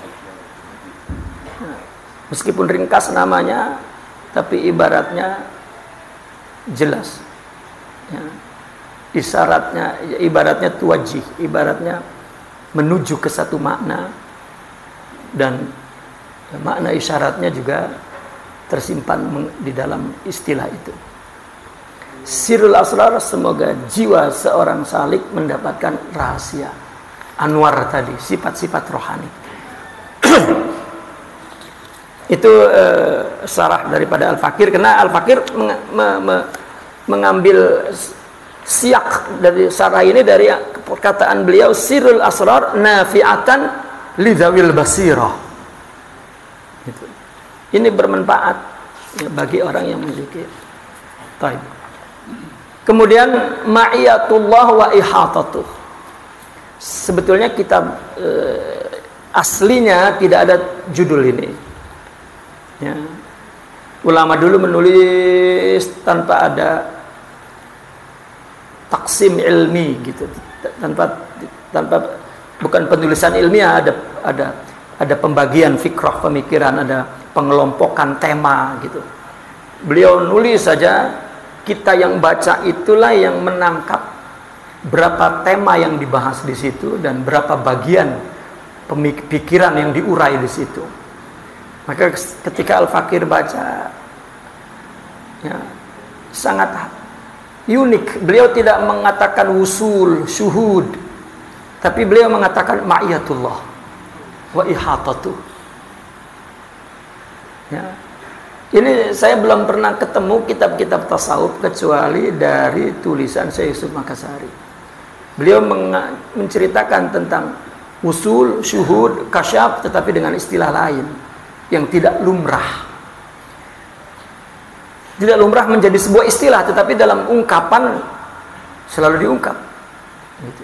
Meskipun ringkas namanya, tapi ibaratnya jelas ya. Isyaratnya, ibaratnya tuwajjih, ibaratnya menuju ke satu makna, dan makna isyaratnya juga tersimpan di dalam istilah itu. Sirrul asrar, semoga jiwa seorang salik mendapatkan rahasia anwar tadi, sifat-sifat rohani. Itu syarah daripada Al-Fakir, karena Al-Fakir mengambil siyak dari syarah ini dari perkataan beliau, sirrul asrar nafi'atan lidzawil basirah. Ini bermanfaat ya, bagi orang yang memiliki. Baik. Kemudian ma'iyatullah wa ihatatuh. Sebetulnya kitab aslinya tidak ada judul ini ya. Ulama dulu menulis tanpa ada taksim ilmi gitu, tanpa bukan penulisan ilmiah, ada pembagian fikrah pemikiran, ada pengelompokan tema gitu. Beliau nulis saja, kita yang baca itulah yang menangkap berapa tema yang dibahas di situ dan berapa bagian pemikiran yang diurai di situ. Maka ketika Al-Fakir baca ya, sangat unik. Beliau tidak mengatakan wusul, syuhud, tapi beliau mengatakan ma'iyatullah wa ihatatuh ya. Ini saya belum pernah ketemu kitab-kitab tasawuf kecuali dari tulisan Syekh Yusuf Makassari. Beliau menceritakan tentang usul, syuhud, kasyaf, tetapi dengan istilah lain yang tidak lumrah. Tidak lumrah menjadi sebuah istilah, tetapi dalam ungkapan selalu diungkap. Gitu.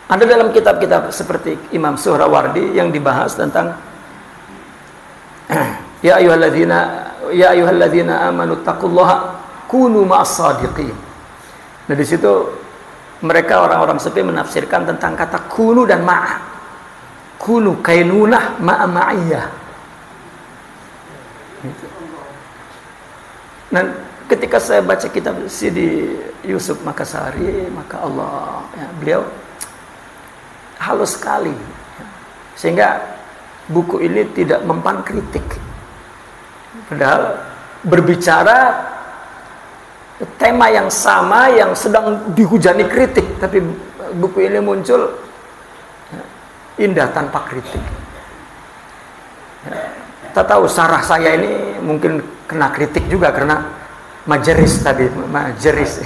Ada dalam kitab-kitab seperti Imam Suhrawardi yang dibahas tentang ya ayyuhalladzina amanu taqullaha kunu ma'as-shadiqin. Nah di situ mereka orang-orang sepi menafsirkan tentang kata kunu dan ma'a. Kunu kainunah ma'a ma'iyah. Gitu. Nah ketika saya baca kitab Sidi Yusuf Makassari, maka Allah ya, beliau halus sekali sehingga buku ini tidak mempan kritik. Padahal berbicara tema yang sama yang sedang dihujani kritik, tapi buku ini muncul ya, indah tanpa kritik. Ya, tak tahu sarah saya ini mungkin kena kritik juga karena majeris tadi, majeris.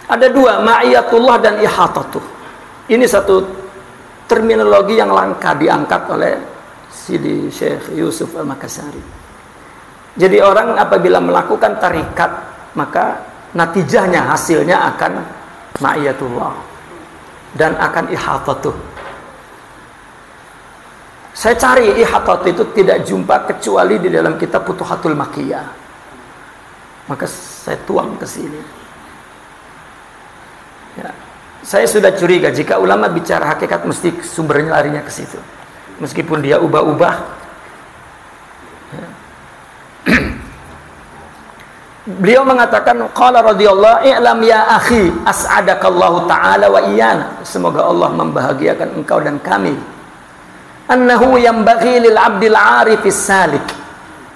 Ada dua, ma'iyatullah dan ihatatuh. Ini satu terminologi yang langka diangkat oleh Sidi Syekh Yusuf Al-Makassari. Jadi orang apabila melakukan tarikat, maka natijahnya, hasilnya akan ma'iyatullah dan akan ihatatuh. Saya cari ihatatuh itu tidak jumpa kecuali di dalam kitab Futuhatul Makkiyah. Maka saya tuang ke sini. Ya. Saya sudah curiga jika ulama bicara hakikat mesti sumbernya larinya ke situ. Meskipun dia ubah-ubah. Ya. Beliau mengatakan qala radhiyallahu i'lam ya akhi as'adakallahu ta'ala wa iyana. Semoga Allah membahagiakan engkau dan kami. Annahu yanbaghi lil 'abdil 'arifis salik.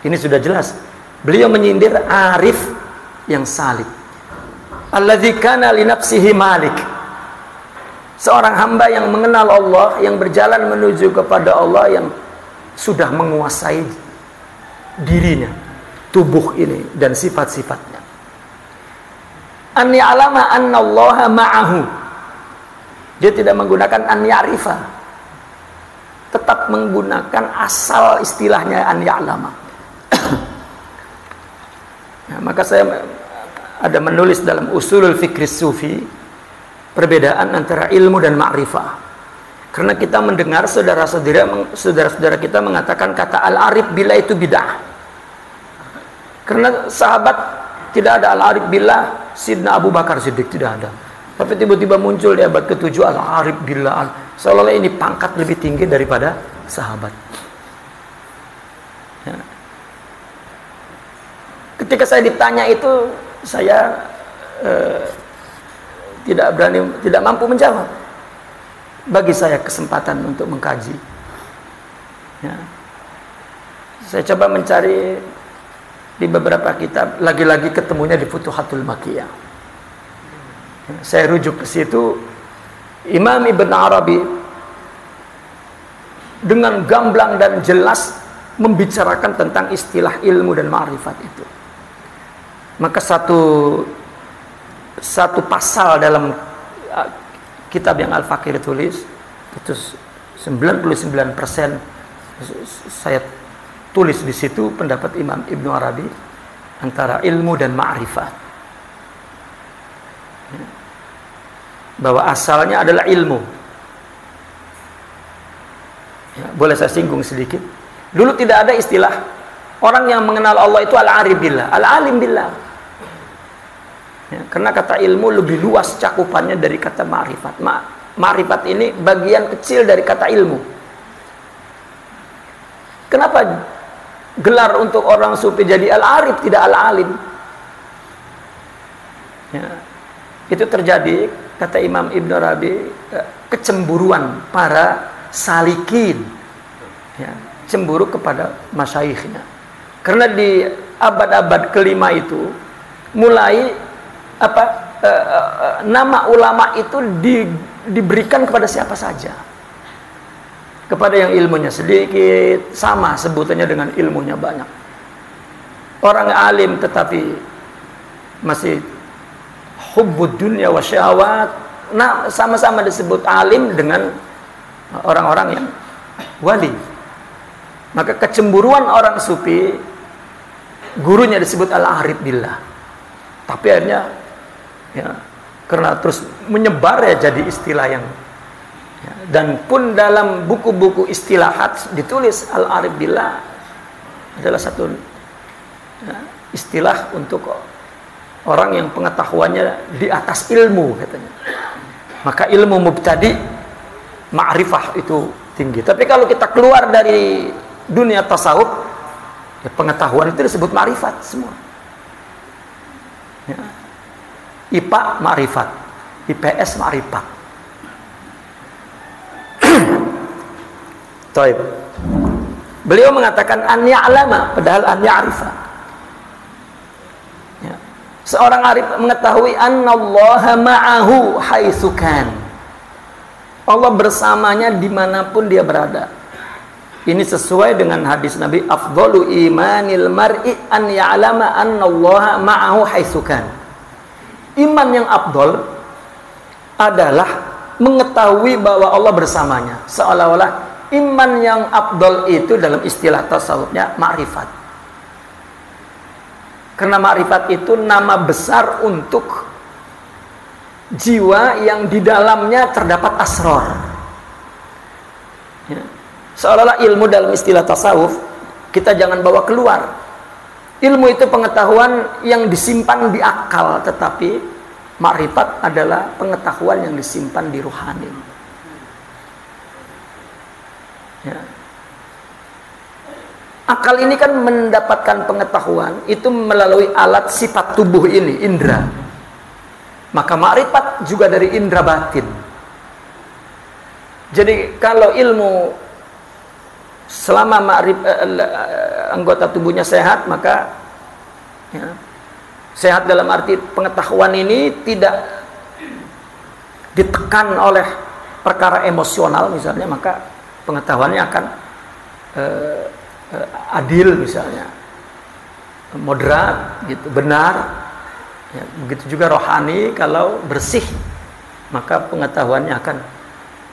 Ini sudah jelas. Beliau menyindir arif yang salik. Alladzi kana li nafsihi malik. Seorang hamba yang mengenal Allah, yang berjalan menuju kepada Allah, yang sudah menguasai dirinya, tubuh ini dan sifat-sifatnya. An ya'lama anna Allah ma'ahu. Dia tidak menggunakan an ya'rifa, tetap menggunakan asal istilahnya an ya'lama. Nah, maka saya ada menulis dalam Usulul Fikri Sufi perbedaan antara ilmu dan ma'rifah. Karena kita mendengar saudara-saudara kita mengatakan kata al-arif billah itu bid'ah. Karena sahabat tidak ada al-arif billah, Sidna Abu Bakar Siddiq tidak ada. Tapi tiba-tiba muncul di abad ke-7 al-arif billah. Seolah-olah ini pangkat lebih tinggi daripada sahabat. Ya. Ketika saya ditanya itu, saya tidak mampu menjawab. Bagi saya kesempatan untuk mengkaji. Ya. Saya coba mencari di beberapa kitab, lagi-lagi ketemunya di Futuhatul Makkiyah. Ya, saya rujuk ke situ. Imam Ibn Arabi dengan gamblang dan jelas membicarakan tentang istilah ilmu dan ma'rifat itu. Maka satu pasal dalam kitab yang Al-Fakir tulis itu 99% saya tulis di situ pendapat Imam Ibn Arabi antara ilmu dan ma'rifat, bahwa asalnya adalah ilmu. Ya, boleh saya singgung sedikit? Dulu tidak ada istilah orang yang mengenal Allah itu al-arif billah, al-alim billah. Ya, karena kata ilmu lebih luas cakupannya dari kata ma'rifat. Ma'rifat ini bagian kecil dari kata ilmu. Kenapa gelar untuk orang sufi jadi al-arif tidak al-alim? Ya, itu terjadi, kata Imam Ibn Arabi, kecemburuan para salikin, ya, cemburu kepada masyaikhnya. Karena di abad-abad kelima itu mulai nama ulama itu diberikan kepada siapa saja, kepada yang ilmunya sedikit sama sebutannya dengan ilmunya banyak. Orang alim tetapi masih hubbud dunya wa syahwat, nah sama-sama disebut alim dengan orang-orang yang wali. Maka kecemburuan orang sufi, gurunya disebut al-arif billah. Tapi akhirnya ya, karena terus menyebar ya jadi istilah yang ya, dan pun dalam buku-buku istilahat ditulis al-arif billah adalah satu ya, istilah untuk orang yang pengetahuannya di atas ilmu katanya. Maka ilmu mubtadi, ma'rifah itu tinggi. Tapi kalau kita keluar dari dunia tasawuf, ya, pengetahuan itu disebut ma'rifat semua. Ya. IPA ma'rifat, IPS ma'rifat. Taib. Beliau mengatakan an ya'lama padahal an ya'rifa. Ya. Seorang arif mengetahui annallaha ma'ahu haitsu kan. Allah bersamanya dimanapun dia berada. Ini sesuai dengan hadis Nabi, afdalu imanil mar'i an ya'lama annallaha ma'ahu haitsu kan. Iman yang afdal adalah mengetahui bahwa Allah bersamanya. Seolah-olah iman yang afdal itu dalam istilah tasawufnya ma'rifat. Karena ma'rifat itu nama besar untuk jiwa yang di dalamnya terdapat asrar. Ya. Seolah-olah ilmu dalam istilah tasawuf kita jangan bawa keluar. Ilmu itu pengetahuan yang disimpan di akal, tetapi ma'rifat adalah pengetahuan yang disimpan di ruhani. Ya. Akal ini kan mendapatkan pengetahuan itu melalui alat sifat tubuh ini, indera. Maka ma'rifat juga dari indera batin. Jadi kalau ilmu selama anggota tubuhnya sehat, maka ya, sehat dalam arti pengetahuan ini tidak ditekan oleh perkara emosional misalnya, maka pengetahuannya akan adil misalnya, moderat gitu, benar. Ya, begitu juga rohani, kalau bersih maka pengetahuannya akan,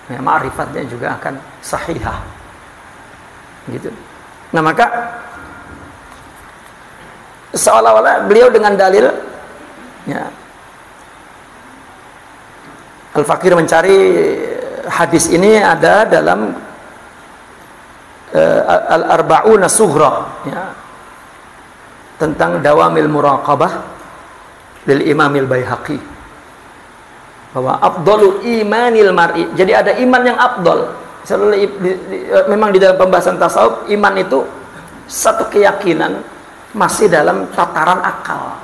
ya, ma'rifatnya juga akan sahihah gitu. Nah maka seolah-olah beliau dengan dalil, ya, Al-Fakir mencari hadis ini ada dalam Al-Arba'una Sughra, ya, tentang dawamil muraqabah lil Imamil Baihaqi, bahwa afdalu imanil mar'i. Jadi ada iman yang afdal. Memang di dalam pembahasan tasawuf, iman itu satu keyakinan masih dalam tataran akal.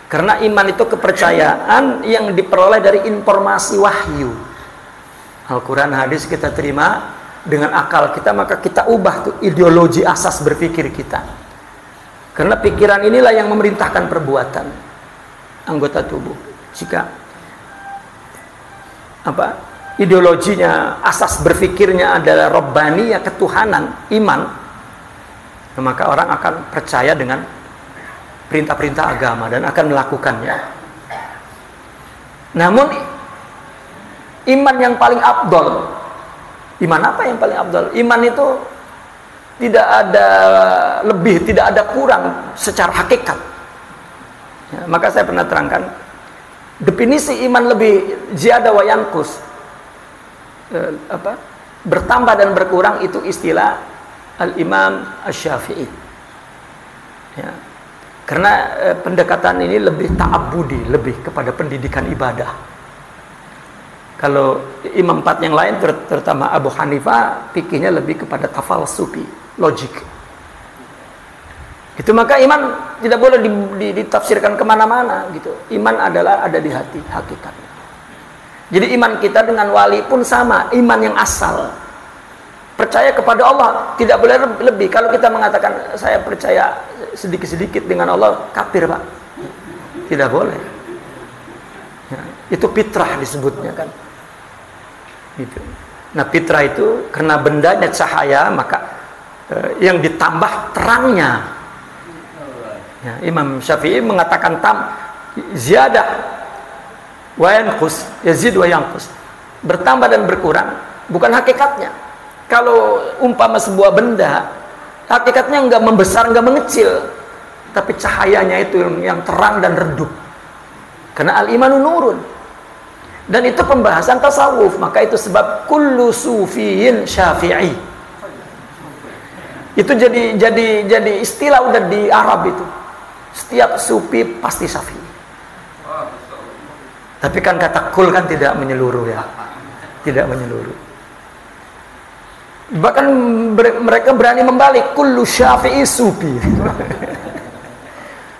Karena iman itu kepercayaan yang diperoleh dari informasi wahyu. Al-Quran, hadis kita terima dengan akal kita, maka kita ubah tuh ideologi asas berpikir kita. Karena pikiran inilah yang memerintahkan perbuatan anggota tubuh. Jika ideologinya, asas berpikirnya adalah Rabbani, ya, ketuhanan, iman, maka orang akan percaya dengan perintah-perintah agama dan akan melakukannya. Namun iman yang paling afdal, iman apa yang paling afdal? Iman itu tidak ada lebih, tidak ada kurang secara hakikat. Ya, maka saya pernah terangkan definisi iman lebih ziyada wa yanqus, bertambah dan berkurang, itu istilah Al-Imam Asy-Syafi'i. Ya. Karena pendekatan ini lebih ta'abbudi, lebih kepada pendidikan ibadah. Kalau imam 4 yang lain, terutama Abu Hanifah, fikihnya lebih kepada tafalsufi, logik. Itu maka iman tidak boleh ditafsirkan kemana-mana gitu. Iman adalah ada di hati, hakikatnya. Jadi iman kita dengan wali pun sama, iman yang asal. Percaya kepada Allah tidak boleh lebih. Kalau kita mengatakan saya percaya sedikit-sedikit dengan Allah, kafir, Pak. Tidak boleh. Ya, itu fitrah disebutnya kan. Gitu. Nah fitrah itu karena bendanya cahaya, maka yang ditambah terangnya. Ya, Imam Syafi'i mengatakan ziyadah wa yanqus, yazid wa yanqus, bertambah dan berkurang, bukan hakikatnya. Kalau umpama sebuah benda, hakikatnya enggak membesar, enggak mengecil, tapi cahayanya itu yang terang dan redup. Karena al-imanu nurun. Dan itu pembahasan tasawuf, maka itu sebab kullu sufiyin syafi'i. Itu jadi istilah udah di Arab itu. Setiap sufi pasti syafi'i. Tapi kan kata kul kan tidak menyeluruh, ya. Tidak menyeluruh. Bahkan mereka berani membalik, kullu syafi'i sufi.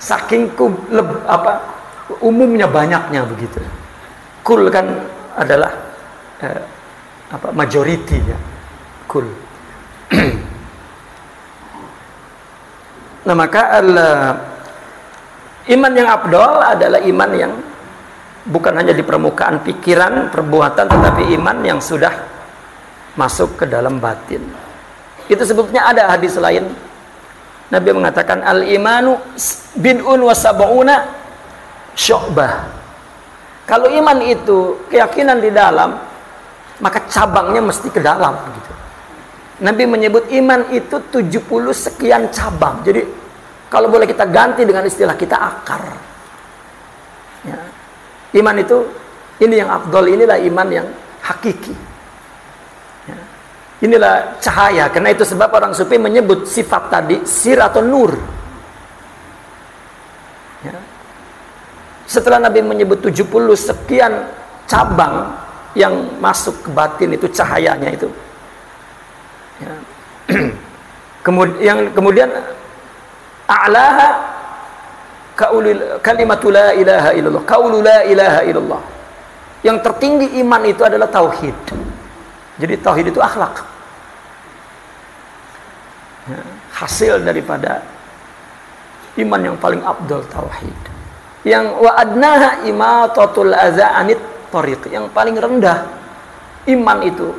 Saking umumnya banyaknya begitu. Kul kan adalah majority, ya. Kul. Nah maka iman yang afdal adalah iman yang bukan hanya di permukaan pikiran, perbuatan, tetapi iman yang sudah masuk ke dalam batin. Itu sebetulnya ada hadis lain. Nabi mengatakan al-imanu bid'un wa sab'una syu'bah. Kalau iman itu keyakinan di dalam maka cabangnya mesti ke dalam gitu. Nabi menyebut iman itu 70 sekian cabang. Jadi kalau boleh kita ganti dengan istilah kita akar. Ya. Iman itu ini yang afdol, inilah iman yang hakiki. Ya. Inilah cahaya. Karena itu sebab orang sufi menyebut sifat tadi sir atau nur. Ya. Setelah Nabi menyebut 70 sekian cabang yang masuk ke batin itu cahayanya itu. Ya. Kemudian a'laha kalimatul la ilaha illallah, qaulul la ilaha illallah. Yang tertinggi iman itu adalah tauhid. Jadi tauhid itu akhlak. Ya, hasil daripada iman yang paling afdal tauhid. Yang wa adnaha imatatul adza anit thariq. Yang paling rendah iman itu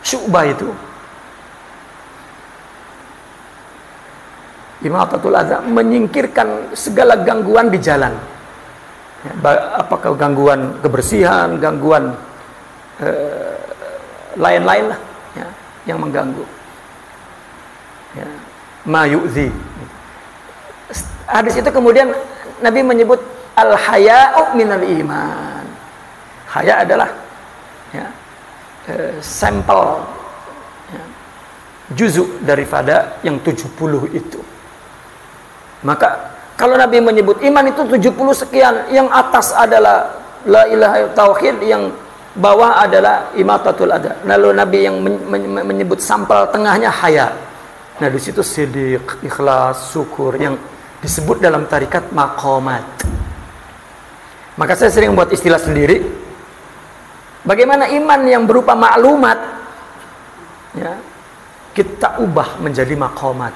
syu'bah itu imatatul adza, menyingkirkan segala gangguan di jalan. Ya, apakah gangguan kebersihan, gangguan lain-lain lah ya, yang mengganggu. Ya, ma yu'zi. Hadis itu kemudian Nabi menyebut al-haya'u minal iman. Haya adalah ya, sampel ya, juzuk daripada yang 70 itu. Maka kalau Nabi menyebut iman itu 70 sekian, yang atas adalah la ilaha illallah tauhid, yang bawah adalah imatatul adza. Lalu Nabi yang menyebut sampel tengahnya haya. Nah di situ siddiq, ikhlas, syukur yang disebut dalam tarikat maqamat. Maka saya sering buat istilah sendiri. Bagaimana iman yang berupa maklumat ya, kita ubah menjadi maqamat.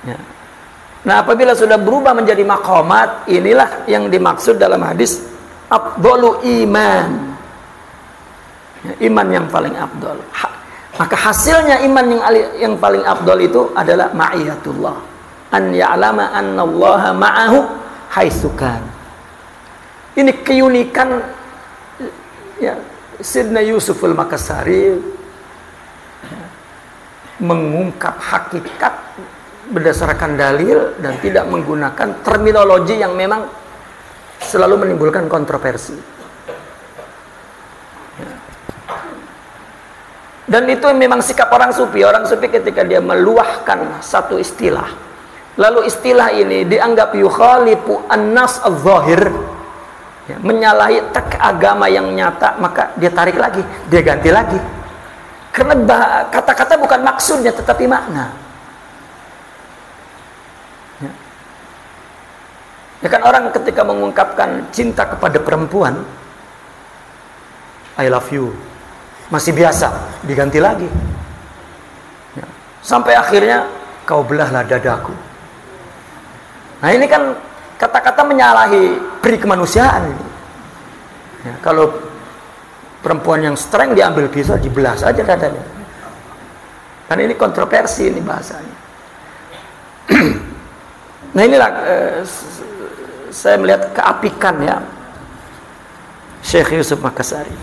Ya. Nah apabila sudah berubah menjadi maqamat, inilah yang dimaksud dalam hadis afdalu iman ya, iman yang paling afdal. Maka hasilnya iman yang paling afdal itu adalah ma'iyatullah, an ya'lama annallaha ma'ahu haitsukan. Ini keunikan ya, Sayyidina Yusuf al-Makassari ya, mengungkap hakikat berdasarkan dalil dan tidak menggunakan terminologi yang memang selalu menimbulkan kontroversi. Ya. Dan itu memang sikap orang sufi. Orang sufi ketika dia meluahkan satu istilah, lalu istilah ini dianggap yukhalifu an-nas adh-dhahir, ya, menyalahi teks agama yang nyata, maka dia tarik lagi, dia ganti lagi. Karena kata-kata bukan maksudnya tetapi makna. Ya kan orang ketika mengungkapkan cinta kepada perempuan, I love you, masih biasa, diganti lagi. Ya. Sampai akhirnya, kau belahlah dadaku. Nah ini kan kata-kata menyalahi peri kemanusiaan. Ya, kalau perempuan yang strength diambil pisau, dibelah saja dadanya. Kan ini kontroversi ini bahasanya. Nah inilah saya melihat keapikan ya Syekh Yusuf Makassari.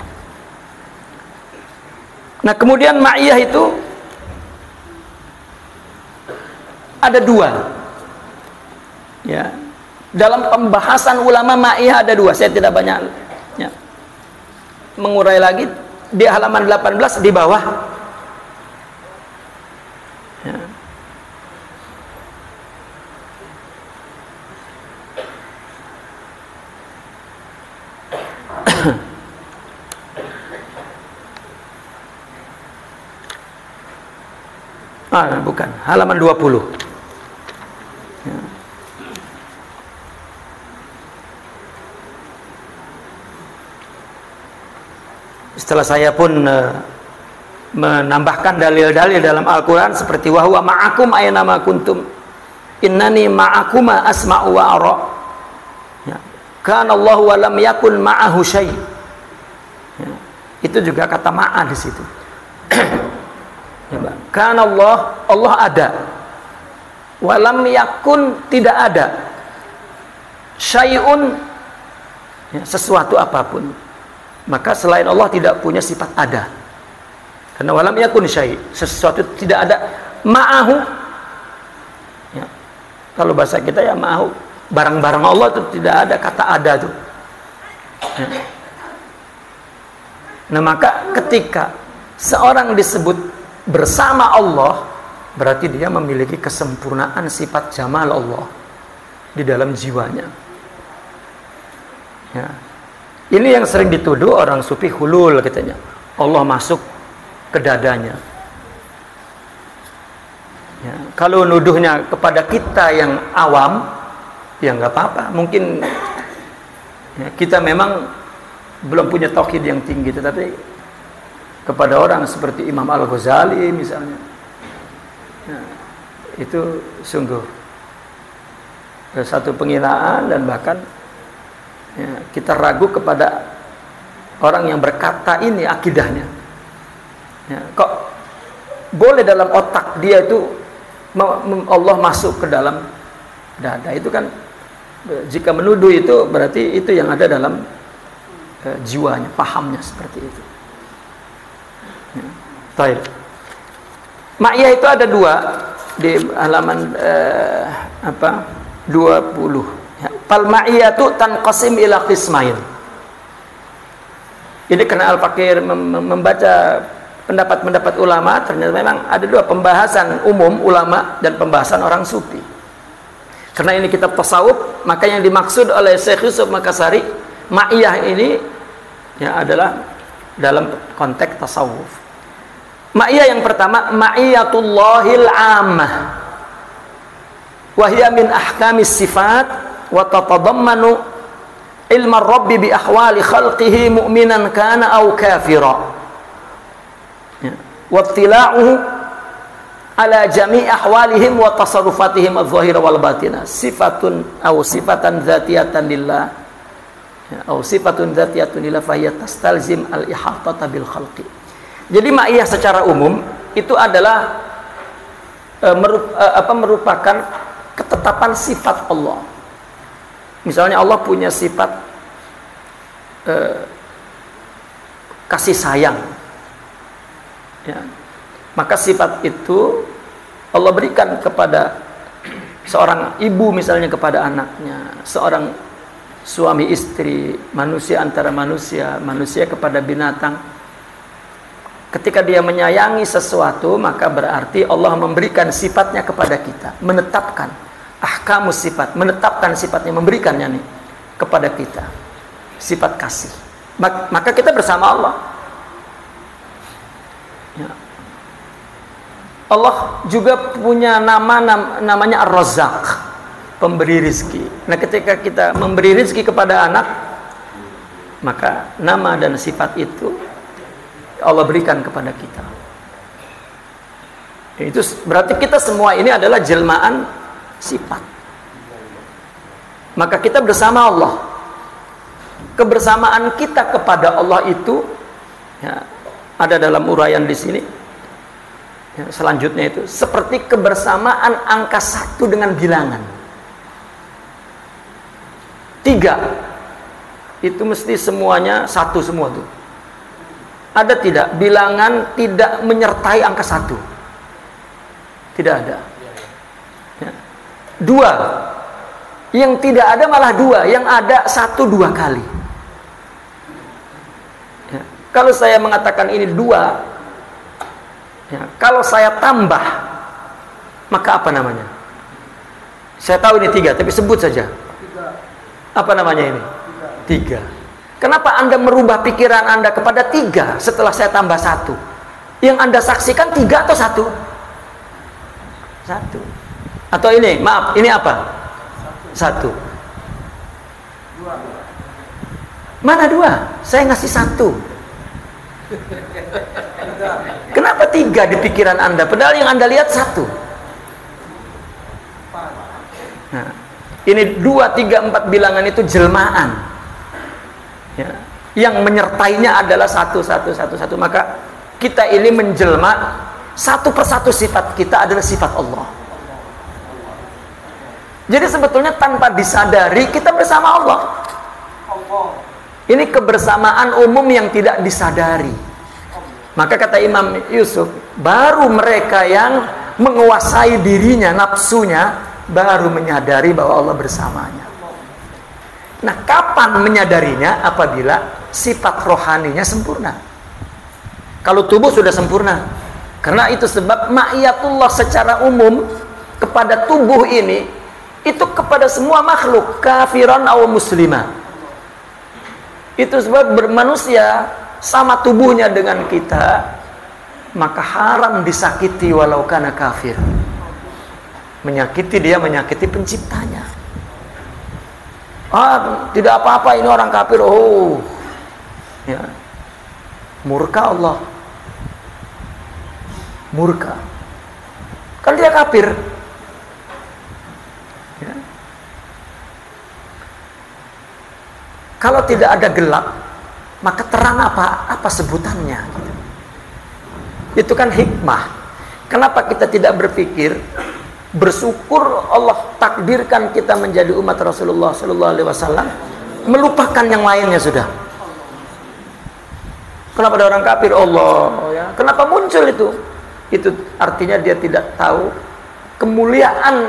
Nah kemudian ma'iyah itu ada dua ya, dalam pembahasan ulama ma'iyah ada dua. Saya tidak banyak ya, mengurai lagi di halaman 18 di bawah ya. Bukan, halaman 20 ya. Setelah saya pun menambahkan dalil-dalil dalam Al-Quran seperti wa huwa ma'akum aina ma kuntum innani ma'akuma asma'u wa ara ya. Kana Allahu wa lam yakun ma'ahu syai ya. Itu juga kata ma'a di situ. Karena Allah ada, walam yakun tidak ada, syai'un ya, sesuatu apapun, maka selain Allah tidak punya sifat ada. Karena walam yakun syai', sesuatu tidak ada ma'ahu. Ya. Kalau bahasa kita ya ma'ahu, barang-barang Allah itu tidak ada kata ada tuh. Ya. Nah, maka ketika seorang disebut bersama Allah, berarti dia memiliki kesempurnaan sifat jamal Allah di dalam jiwanya. Ya. Ini yang sering dituduh orang sufi hulul katanya. Allah masuk ke dadanya. Ya. Kalau nuduhnya kepada kita yang awam, ya nggak apa-apa. Mungkin ya, kita memang belum punya tauhid yang tinggi, tetapi kepada orang seperti Imam Al-Ghazali misalnya, ya, itu sungguh satu penghinaan, dan bahkan ya, kita ragu kepada orang yang berkata ini akidahnya. Ya, kok boleh dalam otak dia itu Allah masuk ke dalam dada? Itu kan jika menuduh itu berarti itu yang ada dalam jiwanya, pahamnya seperti itu. Ya. Baik. Ma'iyah itu ada dua di halaman 20. Ya. Fal ma'iyatu tanqasim ila qismain. Ini karena Al-Fakir membaca pendapat-pendapat ulama, ternyata memang ada dua, pembahasan umum ulama dan pembahasan orang sufi. Karena ini kitab tasawuf, maka yang dimaksud oleh Syekh Yusuf Makassari, ma'iyah ini ya adalah dalam konteks tasawuf. Ma'iyah yang pertama, ma'iyatullahil ammah, wa hiya min ahkamis sifat wa tatadammanu ilma rabbi bi ahwali khalqihi mu'minan kana aw kafira. Wattila'uhu ala jami' ahwalihim wa tasarrufatihim adh-dhahira wal batinah, sifatun aw sifatan dzatiyatan lillah, aw sifatun dzatiyatun lillah fa hiya tastalzim al-ihatata bil khalqi. Jadi ma'iyah secara umum itu adalah merupakan ketetapan sifat Allah. Misalnya Allah punya sifat kasih sayang. Ya. Maka sifat itu Allah berikan kepada seorang ibu misalnya kepada anaknya, seorang suami istri, manusia antara manusia, manusia kepada binatang. Ketika dia menyayangi sesuatu, maka berarti Allah memberikan sifatnya kepada kita, menetapkan ahkamus sifat, menetapkan sifatnya, memberikannya nih kepada kita, sifat kasih. Maka kita bersama Allah. Ya. Allah juga punya namanya Ar-Razzaq, pemberi rizki. Nah, ketika kita memberi rizki kepada anak, maka nama dan sifat itu Allah berikan kepada kita. Itu berarti kita semua ini adalah jelmaan sifat. Maka kita bersama Allah. Kebersamaan kita kepada Allah itu ya, ada dalam uraian di sini. Ya, selanjutnya itu seperti kebersamaan angka 1 dengan bilangan 3. Itu mesti semuanya 1 semua tuh. Ada tidak bilangan tidak menyertai angka 1? Tidak ada. Ya. 2. Yang tidak ada malah 2, yang ada 1 2 kali. Ya. Kalau saya mengatakan ini 2, ya, kalau saya tambah, maka apa namanya? Saya tahu ini 3, tapi sebut saja. Apa namanya ini? 3. Kenapa Anda merubah pikiran Anda kepada 3 setelah saya tambah 1? Yang Anda saksikan 3 atau 1? 1. Atau ini, maaf, ini apa? 1. Mana 2? Saya ngasih 1. Kenapa 3 di pikiran Anda? Padahal yang Anda lihat 1. Nah, ini 2, 3, 4 bilangan itu jelmaan. Ya. Yang menyertainya adalah 1, 1, 1, 1. Maka kita ini menjelma, satu persatu sifat kita adalah sifat Allah. Jadi sebetulnya tanpa disadari kita bersama Allah. Ini kebersamaan umum yang tidak disadari. Maka kata Imam Yusuf, baru mereka yang menguasai dirinya, nafsunya, baru menyadari bahwa Allah bersamanya. Nah, kapan menyadarinya? Apabila sifat rohaninya sempurna. Kalau tubuh sudah sempurna. Karena itu sebab ma'iyatullah secara umum kepada tubuh ini, itu kepada semua makhluk, kafiran atau muslimah. Itu sebab bermanusia sama tubuhnya dengan kita, maka haram disakiti walau kana kafir. Menyakiti dia, menyakiti penciptanya. Tidak apa-apa, ini orang kafir. Ya. Murka Allah. Murka. Kan dia kafir. Ya. Kalau tidak ada gelap, maka terang apa sebutannya? Itu kan hikmah. Kenapa kita tidak berpikir, bersyukur Allah takdirkan kita menjadi umat Rasulullah Sallallahu Alaihi Wasallam, melupakan yang lainnya sudah. Kenapa ada orang kafir? Allah, ya. Kenapa muncul itu? Itu artinya dia tidak tahu kemuliaan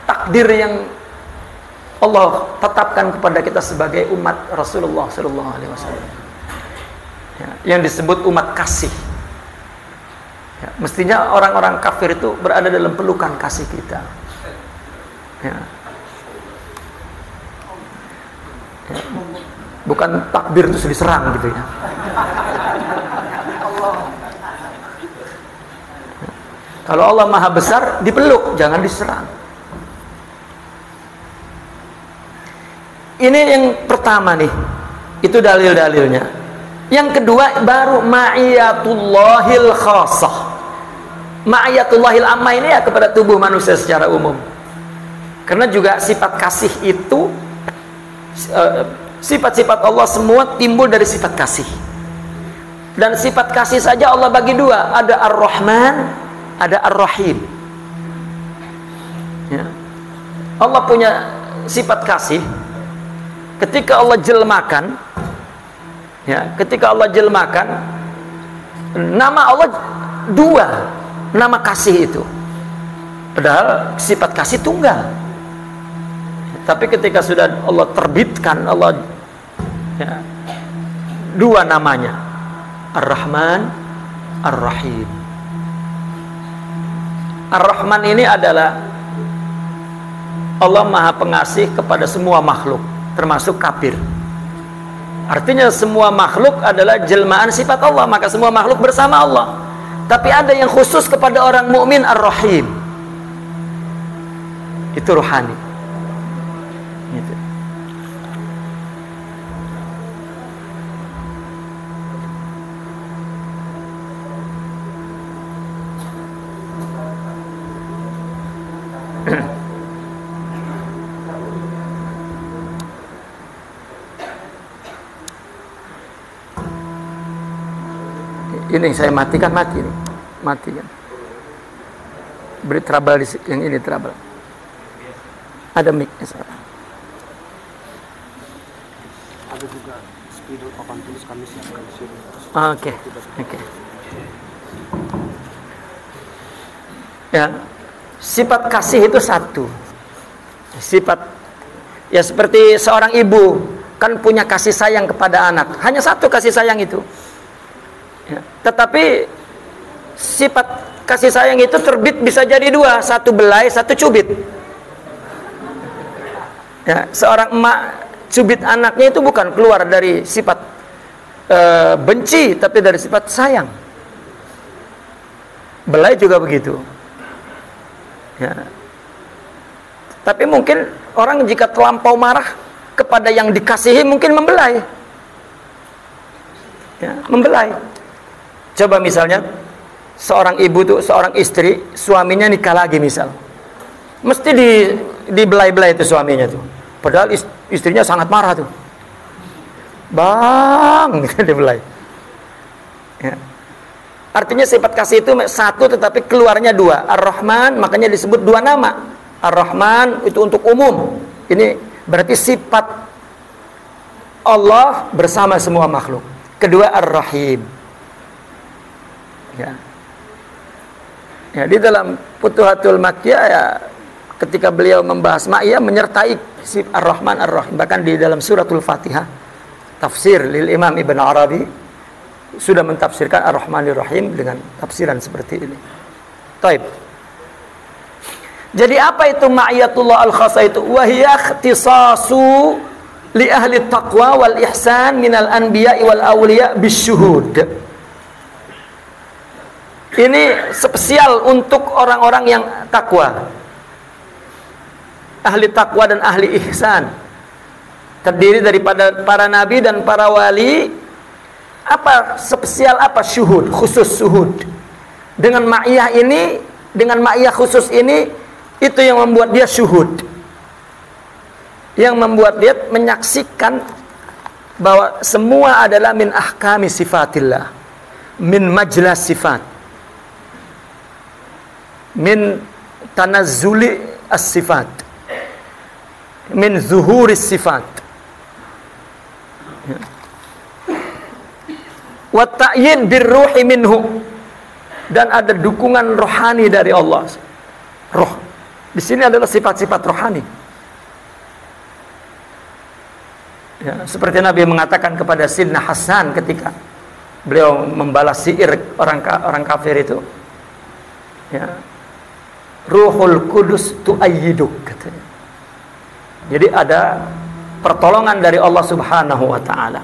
takdir yang Allah tetapkan kepada kita sebagai umat Rasulullah Sallallahu Alaihi Wasallam, ya, yang disebut umat kasih. Ya, mestinya orang-orang kafir itu berada dalam pelukan kasih kita. Ya. Ya. Bukan takbir terus diserang gitu ya. Kalau Allah Maha Besar, dipeluk, jangan diserang. Ini yang pertama nih, itu dalil-dalilnya. Yang kedua baru ma'iyatullahil khasah. Ma'iyatullahil amma ini ya kepada tubuh manusia secara umum. Karena juga sifat kasih itu, sifat-sifat Allah semua timbul dari sifat kasih. Dan sifat kasih saja Allah bagi dua, ada Ar-Rahman, ada Ar-Rahim. Ya. Allah punya sifat kasih. Ketika Allah jelmakan, ya, ketika Allah jelmakan, nama Allah dua, nama kasih itu. Padahal sifat kasih tunggal. Tapi ketika sudah Allah terbitkan, Allah, ya, dua namanya, Ar-Rahman, Ar-Rahim. Ar-Rahman ini adalah Allah Maha Pengasih kepada semua makhluk, termasuk kafir. Artinya semua makhluk adalah jelmaan sifat Allah, maka semua makhluk bersama Allah. Tapi ada yang khusus kepada orang mukmin, Ar-Rahim. Itu rohani. Gitu. Ini saya matikan, mati nih. Mati kan. Beri trouble di yang ini, trouble. Ada mic-nya sekarang. Ada juga spidol papan tulis kami siapkan di sini. Oke. Ya, sifat kasih itu satu. Sifat, ya seperti seorang ibu kan punya kasih sayang kepada anak. Hanya satu kasih sayang itu. Ya, tetapi sifat kasih sayang itu terbit bisa jadi dua, satu belai, satu cubit. Ya, seorang emak cubit anaknya itu bukan keluar dari sifat benci, tapi dari sifat sayang. Belai juga begitu. Ya. Tapi mungkin orang jika terlampau marah kepada yang dikasihi mungkin membelai. Ya, membelai. Coba misalnya seorang ibu tuh, seorang istri, suaminya nikah lagi misal, mesti dibelai-belai itu suaminya tuh. Padahal istrinya sangat marah tuh, bang, dibelai. Ya. Artinya sifat kasih itu satu, tetapi keluarnya dua. Ar-Rahman, makanya disebut dua nama. Ar-Rahman itu untuk umum. Ini berarti sifat Allah bersama semua makhluk. Kedua, Ar-Rahim. Ya. Ya, di dalam Futuhatul Makkiyah ya, ketika beliau membahas ma'iyah menyertai si Ar-Rahman Ar-Rahim. Bahkan di dalam suratul Fatihah, tafsir lil Imam Ibn Arabi sudah mentafsirkan Ar-Rahmanir Rahim dengan tafsiran seperti ini. Taib. Jadi apa itu ma'iyatullah al-khassa itu? Wa hiya ikhtisasu li ahli taqwa wal ihsan minal anbiya'i wal awliya bisyuhud. Ini spesial untuk orang-orang yang takwa. Ahli takwa dan ahli ihsan. Terdiri daripada para nabi dan para wali. Apa spesial, apa syuhud, khusus syuhud. Dengan ma'iyah ini, dengan ma'iyah khusus ini, itu yang membuat dia syuhud. Yang membuat dia menyaksikan bahwa semua adalah min ahkami sifatillah, min majlas sifat, min tanazzuli as-sifat, min zuhuris sifat, wa ta'yin birruhi minhu, dan ada dukungan rohani dari Allah. Roh di sini adalah sifat-sifat rohani. Ya, seperti Nabi mengatakan kepada Sidna Hasan ketika beliau membalas syair orang kafir itu. Ya. Ruhul Qudus tu'ayyiduk, katanya. Jadi ada pertolongan dari Allah Subhanahu wa taala.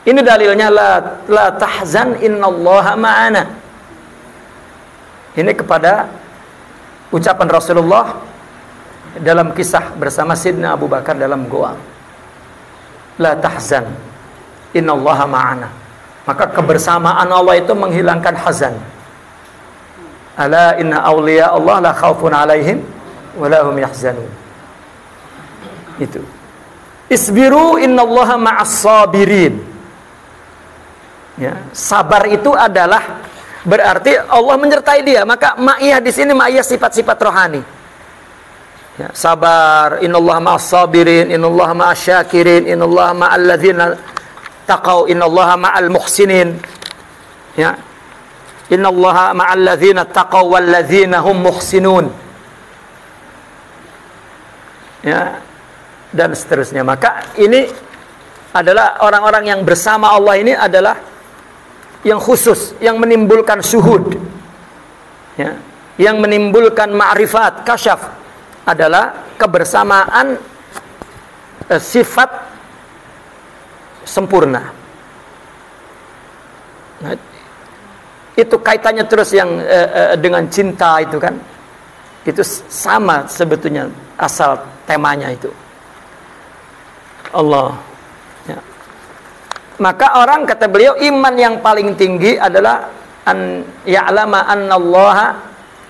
Ini dalilnya la tahzan innallaha ma'ana. Ini kepada ucapan Rasulullah dalam kisah bersama Sidna Abu Bakar dalam goa. La tahzan innallaha ma'ana. Maka kebersamaan Allah itu menghilangkan hazan. Ala inna awliya Allah la khawfun alaihim wa la hum yahzanun. Itu. Isbiru innallaha ma'as sabirin. Ya, sabar itu adalah berarti Allah menyertai dia. Maka ma'iyah di sini ma'iyah sifat-sifat rohani. Ya, sabar, innallaha ma'as sabirin, innallaha ma'as syakirin, innallaha ma'al ladzina taqau, innallaha ma'al muhsinin. Ya. Innallaha ma'al ladzina taqaw wal ladzina hum muhsinun. Ya, dan seterusnya. Maka ini adalah orang-orang yang bersama Allah, ini adalah yang khusus, yang menimbulkan syuhud. Ya, yang menimbulkan ma'rifat, kasyaf adalah kebersamaan sifat sempurna. Nah, itu kaitannya terus yang dengan cinta itu kan, itu sama sebetulnya asal temanya itu Allah. Ya. Maka orang, kata beliau, iman yang paling tinggi adalah an ya'lama annallaha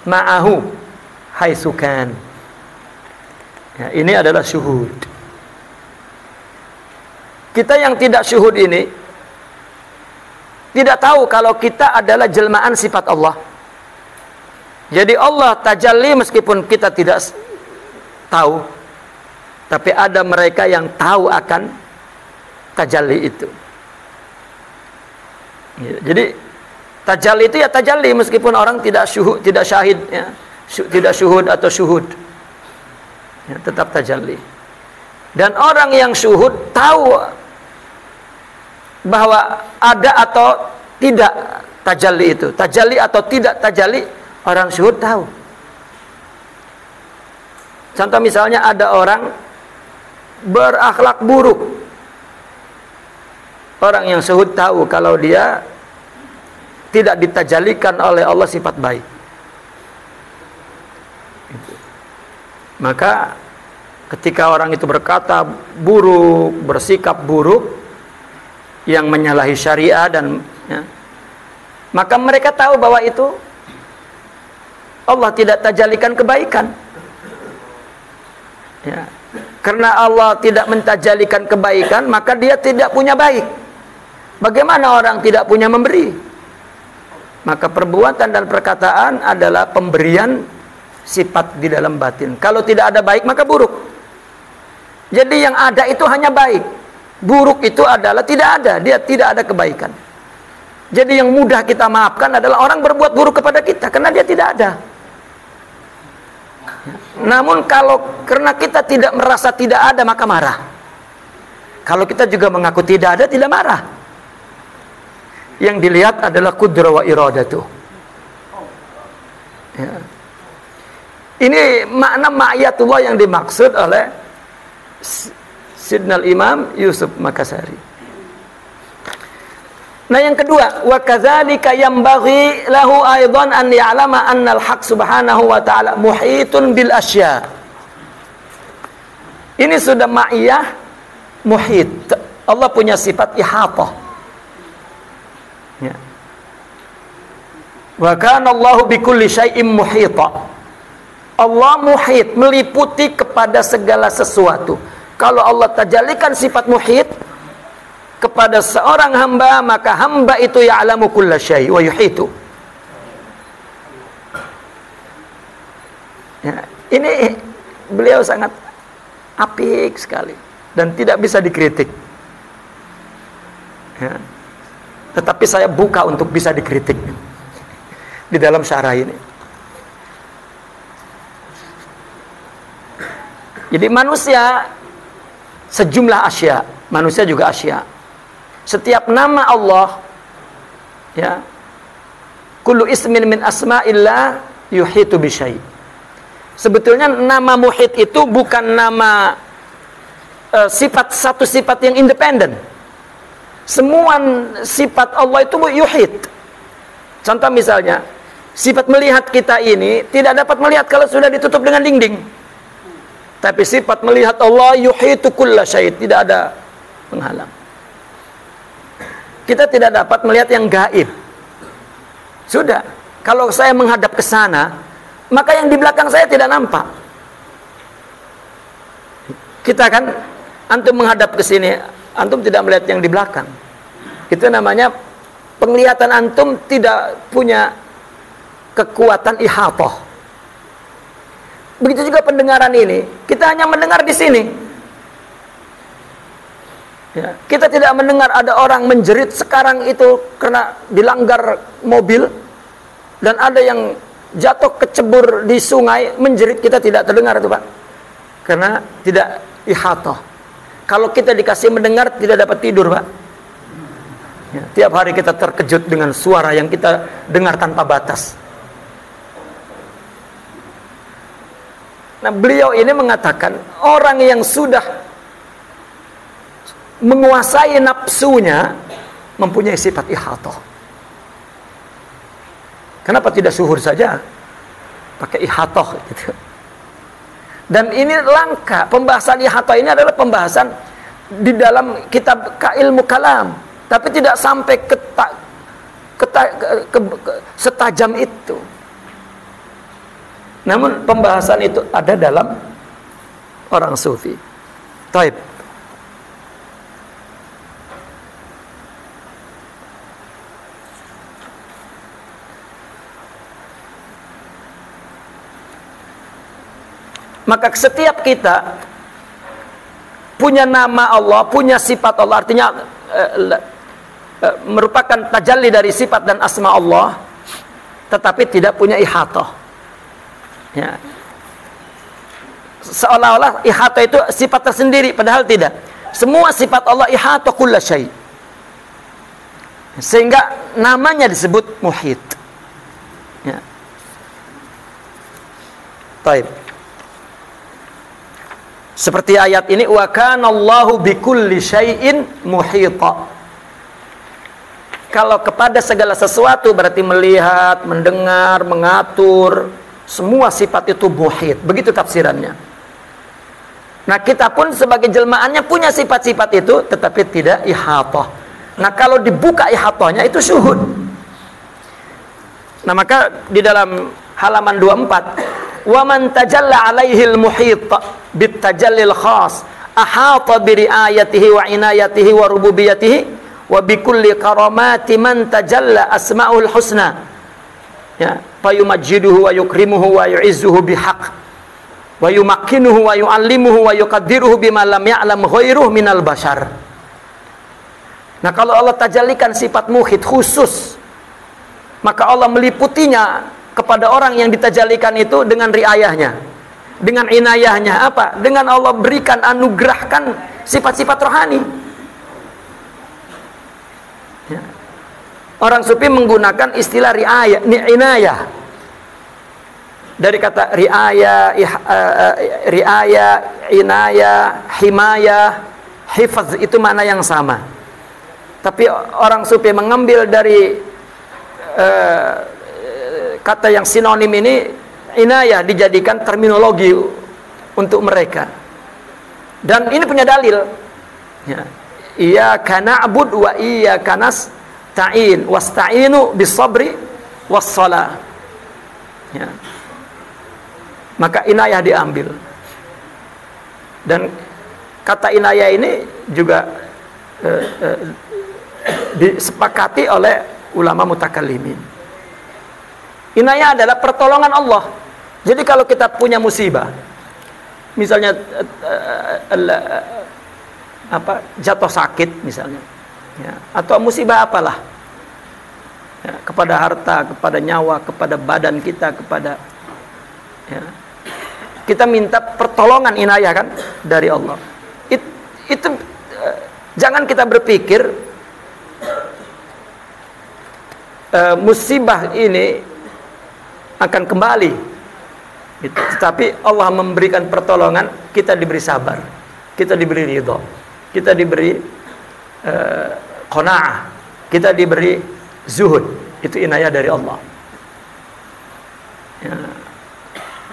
ma'ahu haitsukan. Ya, ini adalah syuhud. Kita yang tidak syuhud ini tidak tahu kalau kita adalah jelmaan sifat Allah. Jadi Allah tajalli meskipun kita tidak tahu, tapi ada mereka yang tahu akan tajalli itu. Jadi tajalli itu ya tajalli meskipun orang tidak syuhud, tidak syahid, ya. Tidak syuhud atau syuhud, ya, tetap tajalli. Dan orang yang syuhud tahu bahwa ada atau tidak tajalli itu, tajalli atau tidak tajalli, orang syuhud tahu. Contoh misalnya ada orang berakhlak buruk, orang yang syuhud tahu kalau dia tidak ditajallikan oleh Allah sifat baik. Maka ketika orang itu berkata buruk, bersikap buruk, yang menyalahi syariah dan ya, maka mereka tahu bahwa itu Allah tidak tajallikan kebaikan. Ya. Karena Allah tidak mentajalikan kebaikan, maka dia tidak punya baik. Bagaimana orang tidak punya memberi? Maka perbuatan dan perkataan adalah pemberian sifat di dalam batin. Kalau tidak ada baik, maka buruk. Jadi yang ada itu hanya baik. Buruk itu adalah tidak ada, dia tidak ada kebaikan. Jadi yang mudah kita maafkan adalah orang berbuat buruk kepada kita karena dia tidak ada. Namun kalau karena kita tidak merasa tidak ada maka marah. Kalau kita juga mengaku tidak ada, tidak marah. Yang dilihat adalah qudrah wa iradatuh. Ya. Ini makna ma'iyatullah yang dimaksud oleh Sidnal Imam Yusuf Makassari. Nah yang kedua, wa kadzalika yambaghi lahu aidan an ya'lama anna al-haq subhanahu wa ta'ala muhitun bil asya. Ini sudah ma'iyah muhit. Allah punya sifat ihatah. Ya. Wa kana Allahu bikulli syai'in muhita. Allah muhit, meliputi kepada segala sesuatu. Kalau Allah tajallikan sifat muhit kepada seorang hamba, maka hamba itu ya'lamu kulla syai' wa yuhitu. Ya, ini beliau sangat apik sekali dan tidak bisa dikritik. Ya. Tetapi saya buka untuk bisa dikritik di dalam syarah ini. Jadi manusia sejumlah asya, manusia juga asya. Setiap nama Allah, ya, kullu ismin min asma'illah yuhitu bisyai'. Sebetulnya nama muhit itu bukan nama sifat, satu sifat yang independen. Semua sifat Allah itu yuhit. Contoh misalnya, sifat melihat kita ini tidak dapat melihat kalau sudah ditutup dengan dinding. Tapi sifat melihat Allah yuhitu kulla syai', tidak ada penghalang. Kita tidak dapat melihat yang gaib. Sudah, kalau saya menghadap ke sana, maka yang di belakang saya tidak nampak. Kita kan, antum menghadap ke sini, antum tidak melihat yang di belakang. Itu namanya penglihatan antum tidak punya kekuatan ihatah. Begitu juga pendengaran ini, kita hanya mendengar di sini. Ya, kita tidak mendengar ada orang menjerit sekarang itu karena dilanggar mobil dan ada yang jatuh kecebur di sungai menjerit, kita tidak terdengar itu Pak, karena tidak ihatah. Kalau kita dikasih mendengar tidak dapat tidur Pak. Ya, tiap hari kita terkejut dengan suara yang kita dengar tanpa batas. Nah, beliau ini mengatakan orang yang sudah menguasai nafsunya mempunyai sifat ihatah. Kenapa tidak suhur saja? Pakai ihatah gitu. Dan ini langka. Pembahasan ihatah ini adalah pembahasan di dalam kitab ilmu kalam, tapi tidak sampai setajam itu. Namun pembahasan itu ada dalam orang sufi. Taib. Maka setiap kita punya nama Allah, punya sifat Allah, artinya merupakan tajalli dari sifat dan asma Allah, tetapi tidak punya ihatah. Ya. Seolah-olah ihatah itu sifat tersendiri, padahal tidak. Semua sifat Allah ihatah kulla syai'. Sehingga namanya disebut muhit. Ya. Taib. Seperti ayat ini, wa kana Allahu bikulli syai'in muhita. Kalau kepada segala sesuatu berarti melihat, mendengar, mengatur, semua sifat itu muhit. Begitu tafsirannya. Nah, kita pun sebagai jelmaannya punya sifat-sifat itu, tetapi tidak ihatah. Nah, kalau dibuka ihatahnya itu syuhud. Nah, maka di dalam halaman 24, wa man tajalla alaihil muhit bit tajallil khas ahata bi riayatihi wa inayatihi wa rububiyatihi wa bi kulli karamati man tajalla asmaul husna. Ya, fayumajjiduhu wa yukrimuhu wa yu'izzuhu bihaq wa yumakkinuhu wa yu'allimuhu wa yuqaddiruhu bima lam ya'lam ghairuhu minal bashar. Nah, kalau Allah tajallikan sifat muhit khusus, maka Allah meliputinya kepada orang yang ditajallikan itu dengan riayahnya, dengan inayahnya. Apa? Dengan Allah berikan, anugerahkan sifat-sifat rohani. Ya. Orang sufi menggunakan istilah riayah, inayah. Dari kata riayah, inayah, himayah, hifaz, itu makna yang sama. Tapi orang sufi mengambil dari kata yang sinonim ini, inayah, dijadikan terminologi untuk mereka. Dan ini punya dalil. Ya. Iyyaka na'budu wa iyyaka nasta'in wasta'inu bis-sabri was-shalah. Ya. Maka inayah diambil. Dan kata inayah ini juga disepakati oleh ulama mutakallimin. Inayah adalah pertolongan Allah. Jadi kalau kita punya musibah, misalnya jatuh sakit misalnya, ya, atau musibah apalah, ya, kepada harta, kepada nyawa, kepada badan kita, kepada, ya, kita minta pertolongan inayah kan dari Allah. Itu jangan kita berpikir musibah ini akan kembali, gitu. Tetapi Allah memberikan pertolongan, kita diberi sabar, kita diberi ridho, kita diberi qanaah, kita diberi zuhud. Itu inayah dari Allah. Ya.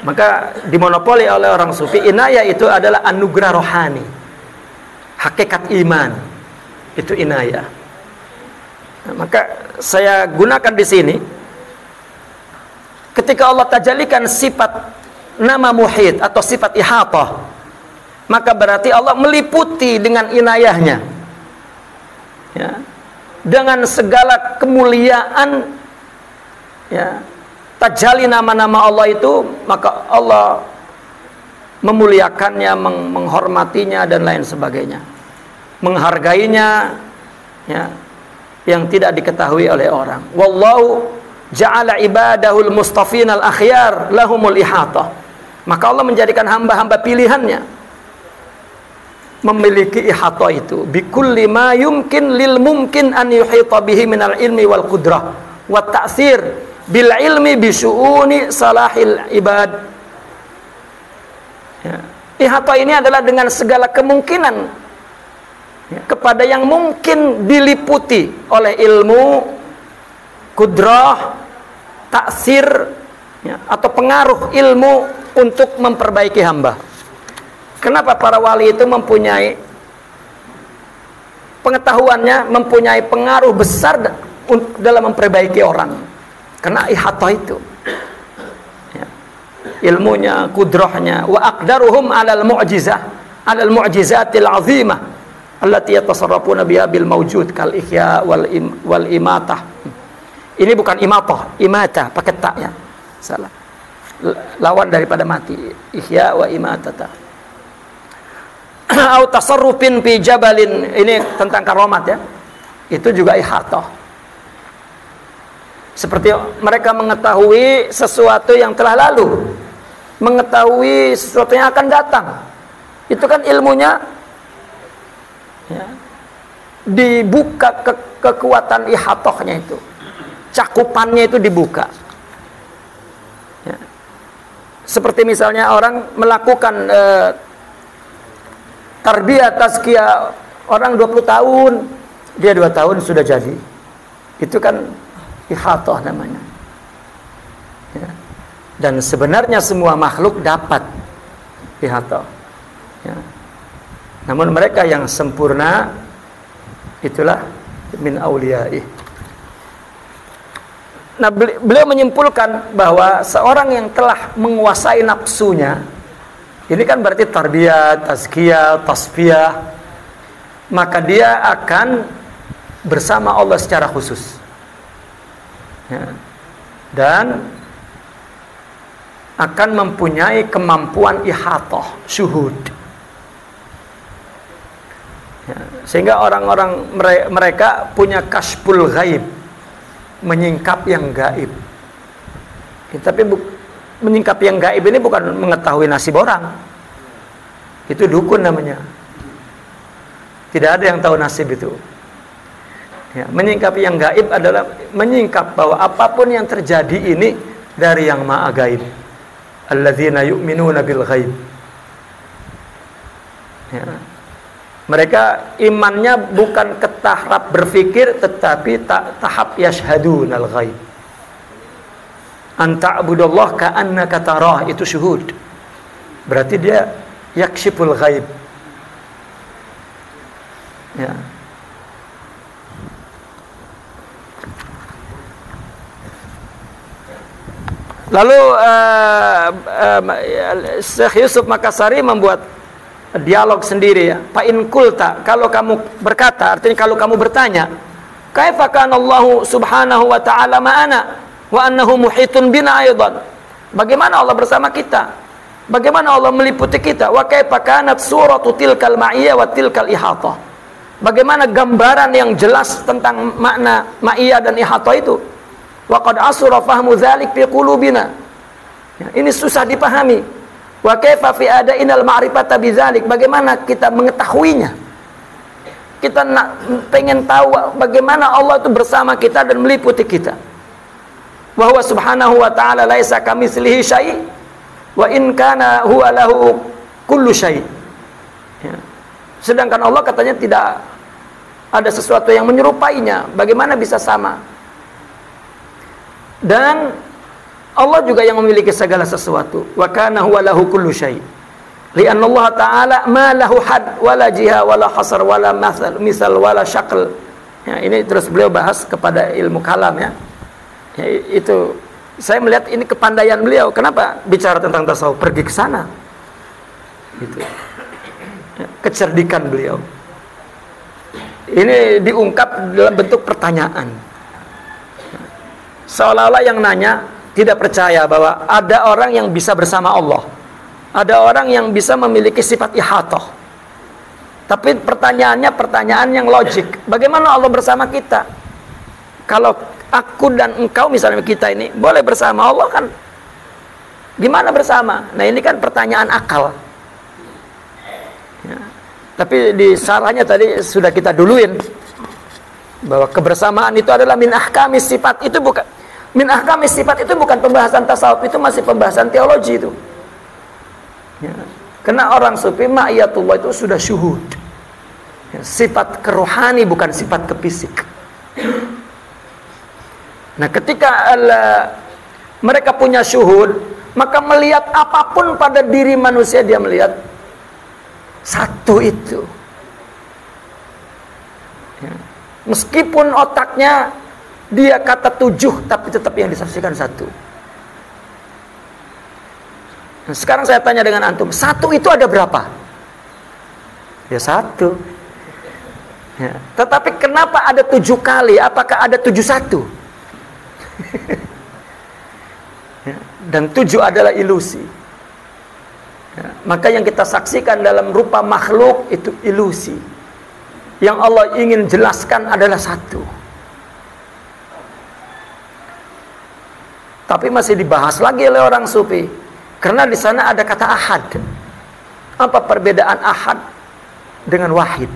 Maka dimonopoli oleh orang sufi, inayah itu adalah anugerah rohani, hakikat iman. Itu inayah. Nah, maka saya gunakan di sini, ketika Allah tajallikan sifat nama muhit atau sifat ihatah, maka berarti Allah meliputi dengan inayahnya, ya, dengan segala kemuliaan, ya, tajalli nama-nama Allah itu, maka Allah memuliakannya, menghormatinya dan lain sebagainya, menghargainya, ya, yang tidak diketahui oleh orang. Wallahu ja'ala ibadahul mustafin al-akhyar lahumul ihatah. Maka Allah menjadikan hamba-hamba pilihannya memiliki ihatah itu. Bikulli ma yumkin lil mumkin an yuhita bihi minal ilmi wal qudrah wa ta'sir bil ilmi bi syu'uni salahil ibad. Ya. Ihatah ini adalah dengan segala kemungkinan, ya, kepada yang mungkin diliputi oleh ilmu, kudrah, taksir, ya, atau pengaruh ilmu untuk memperbaiki hamba. Kenapa para wali itu mempunyai pengetahuannya, mempunyai pengaruh besar dalam memperbaiki orang? Karena ihatah itu, ya, ilmunya, kudrahnya. Wa aqdaruhum alal mu'jizah, alal mu'jizatil azimah allati yatasarrafuna biha bil mawjud kal ihya wal imatah. Ini bukan imatah, imatah pakai tak, ya, salah, lawan daripada mati. Ihya wa imatata. Au tasarrufin fi jabalin, ini tentang karomat, ya, itu juga ihatah. Seperti mereka mengetahui sesuatu yang telah lalu, mengetahui sesuatu yang akan datang. Itu kan ilmunya, ya, dibuka kekuatan ihatahnya itu, cakupannya itu dibuka, ya. Seperti misalnya orang melakukan tarbiyah tazkiyah, orang 20 tahun, dia 2 tahun sudah jadi. Itu kan ihatah namanya, ya. Dan sebenarnya semua makhluk dapat ihatah, ya. Namun mereka yang sempurna itulah min auliyaih. Nah, beliau menyimpulkan bahwa seorang yang telah menguasai nafsunya, ini kan berarti tarbiyah, tazkiyah, tasfiyah, maka dia akan bersama Allah secara khusus, ya, dan akan mempunyai kemampuan ihatah, syuhud, ya. Sehingga orang-orang mereka punya kashful ghaib, menyingkap yang gaib. Tapi menyingkap yang gaib ini bukan mengetahui nasib orang. Itu dukun namanya. Tidak ada yang tahu nasib itu. Ya, menyingkap yang gaib adalah menyingkap bahwa apapun yang terjadi ini dari yang maha gaib. Alladzina yu'minuna bil ghaib. Ya. Mereka imannya bukan ke tahap berfikir, tetapi tahap yashhadunal ghaib. Anta abudallah ka'annaka tarah, itu syuhud. Berarti dia yakshiful ghaib. Ya. Lalu Syekh Yusuf Makassari membuat dialog sendiri ya. Fa in qulta, kalau kamu berkata, artinya kalau kamu bertanya, kaifa kana Allah subhanahu wa ta'ala ma'ana wa annahu muhitun bina aidan. Bagaimana Allah bersama kita? Bagaimana Allah meliputi kita? Wa kaifa kanat suratu tilkal ma'iyah wa tilkal ihatah. Bagaimana gambaran yang jelas tentang makna ma'iyah dan ihatah itu? Wa qad asura fahmu dzalik fi qulubina. Ya, ini susah dipahami. Wa kaifa fi adainal ma'rifata bidzalik. Bagaimana kita mengetahuinya? Kita pengen tahu bagaimana Allah itu bersama kita dan meliputi kita. Wa huwa subhanahu wa ta'ala laisa kamitslihi syai' wa in kana huwa lahu kullu syai'. Ya. Sedangkan Allah katanya tidak ada sesuatu yang menyerupainya. Bagaimana bisa sama? Dan Allah juga yang memiliki segala sesuatu. Wa kana huwa lahu kullu syai'. Li'anna Allah Ta'ala ma lahu had wala jiha wala hasar wala misal wala syakl. Ya, ini terus beliau bahas kepada ilmu kalam ya. Ya, itu saya melihat ini kepandaian beliau. Kenapa bicara tentang tasawuf? Pergi ke sana. Gitu. Ya, kecerdikan beliau. Ini diungkap dalam bentuk pertanyaan. Seolah-olah yang nanya tidak percaya bahwa ada orang yang bisa bersama Allah. Ada orang yang bisa memiliki sifat ihatah. Tapi pertanyaannya pertanyaan yang logik. Bagaimana Allah bersama kita? Kalau aku dan engkau misalnya kita ini boleh bersama Allah kan? Gimana bersama? Nah ini kan pertanyaan akal. Ya. Tapi di sarahnya tadi sudah kita duluin bahwa kebersamaan itu adalah min ahkamis sifat. Itu bukan min ahkamis sifat, itu bukan pembahasan tasawuf, itu masih pembahasan teologi itu. Ya. Karena orang sufi ma'iyatullah itu sudah syuhud. Ya, sifat kerohani bukan sifat kefisik. Nah, ketika mereka punya syuhud, maka melihat apapun pada diri manusia dia melihat satu itu. Ya. Meskipun otaknya dia kata 7, tapi tetap yang disaksikan 1. Nah, sekarang saya tanya dengan antum, 1 itu ada berapa? Ya 1. Ya. Tetapi kenapa ada 7 kali? Apakah ada 71? Ya. Dan 7 adalah ilusi. Ya. Maka yang kita saksikan dalam rupa makhluk itu ilusi. Yang Allah ingin jelaskan adalah 1. Tapi masih dibahas lagi oleh orang sufi. Karena di sana ada kata ahad. Apa perbedaan ahad dengan wahid?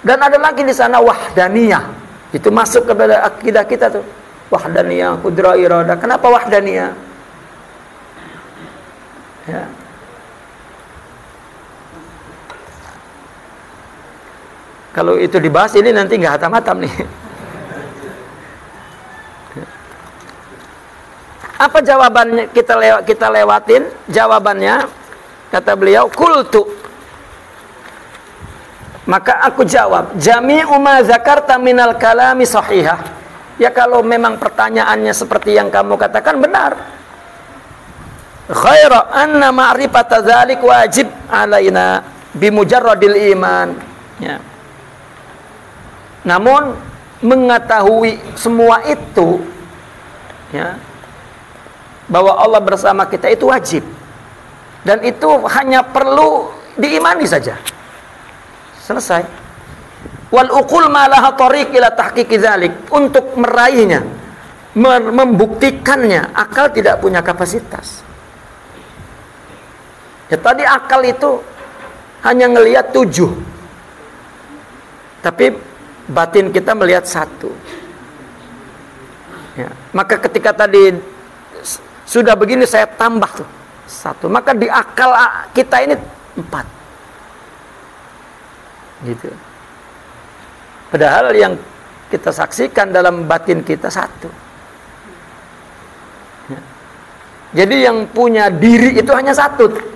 Dan ada lagi di sana wahdaniyah. Itu masuk kepada akidah kita tuh. Wahdaniyah, qudrah, iradah. Kenapa wahdaniyah? Ya. Kalau itu dibahas ini nanti nggak hatam-hatam nih. Apa jawabannya? Kita lewatin jawabannya. Kata beliau, qultu, maka aku jawab, jami'u ma zakarta minal kalami sahihah. Ya kalau memang pertanyaannya seperti yang kamu katakan benar. Khaira anna ma'rifata dzalik wajib alaina bimujarradil iman. Ya. Namun mengetahui semua itu, ya, bahwa Allah bersama kita itu wajib. Dan itu hanya perlu diimani saja. Selesai. Wal uqul ma laha tariq ila tahqiqi dzalik. Untuk meraihnya, membuktikannya, akal tidak punya kapasitas. Ya tadi akal itu hanya ngelihat 7. Tapi batin kita melihat 1. Ya, maka ketika tadi sudah begini saya tambah tuh 1, maka di akal kita ini 4. Gitu. Padahal yang kita saksikan dalam batin kita 1. Ya. Jadi yang punya diri itu hanya 1.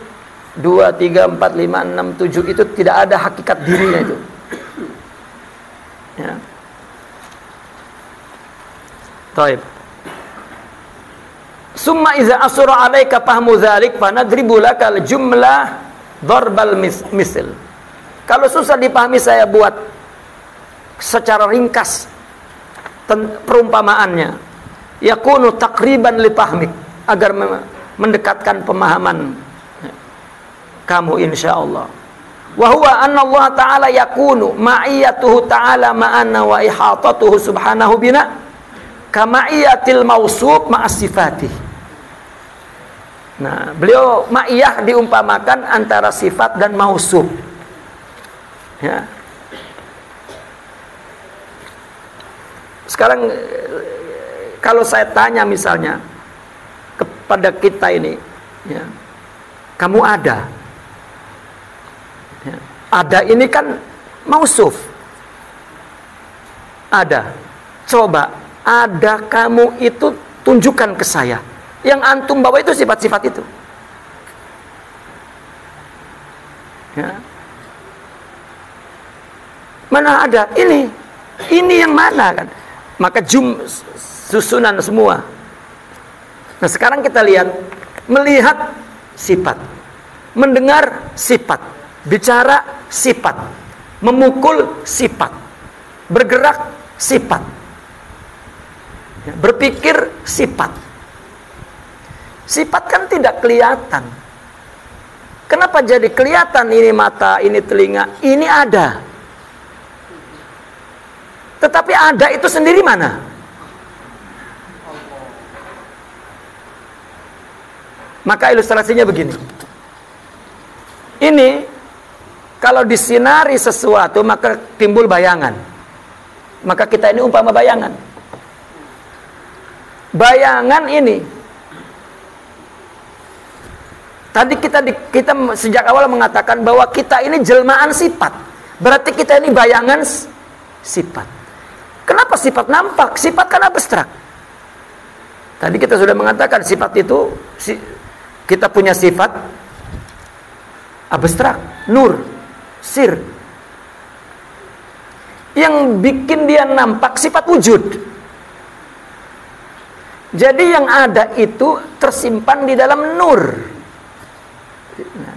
2, 3, 4, 5, 6, 7 itu tidak ada hakikat dirinya itu. Ya. Taib. Summa iza asura alaika fahmu dzalik fanadribu lakal jumlah darbal misl. Kalau susah dipahami saya buat secara ringkas perumpamaannya. Yakunu taqriban li fahmik, agar mendekatkan pemahaman kamu insyaallah. Wa huwa anna Allah Ta'ala yakunu ma'iyatuhu ta'ala ma'ana wa ihatatuhu subhanahu bina kama'iyatil mausuf ma'as sifatih. Nah, beliau ma'iyah diumpamakan antara sifat dan mausuf. Ya. Sekarang kalau saya tanya misalnya kepada kita ini, ya, kamu ada. Ya. Ada ini kan mausuf. Ada. Coba ada kamu itu tunjukkan ke saya. Yang antum bawa itu sifat-sifat itu. Ya. Mana ada? Ini yang mana kan? Maka susunan semua. Nah sekarang kita lihat, melihat sifat, mendengar sifat, bicara sifat, memukul sifat, bergerak sifat, berpikir sifat. Sifat kan tidak kelihatan. Kenapa jadi kelihatan? Ini mata, ini telinga, ini ada. Tetapi ada itu sendiri mana? Maka ilustrasinya begini. Ini kalau disinari sesuatu maka timbul bayangan. Maka kita ini umpama bayangan. Bayangan ini tadi kita sejak awal mengatakan bahwa kita ini jelmaan sifat. Berarti kita ini bayangan sifat. Kenapa sifat nampak? Sifat kan abstrak. Tadi kita sudah mengatakan sifat itu kita punya sifat abstrak, nur, sir. Yang bikin dia nampak sifat wujud. Jadi yang ada itu tersimpan di dalam nur.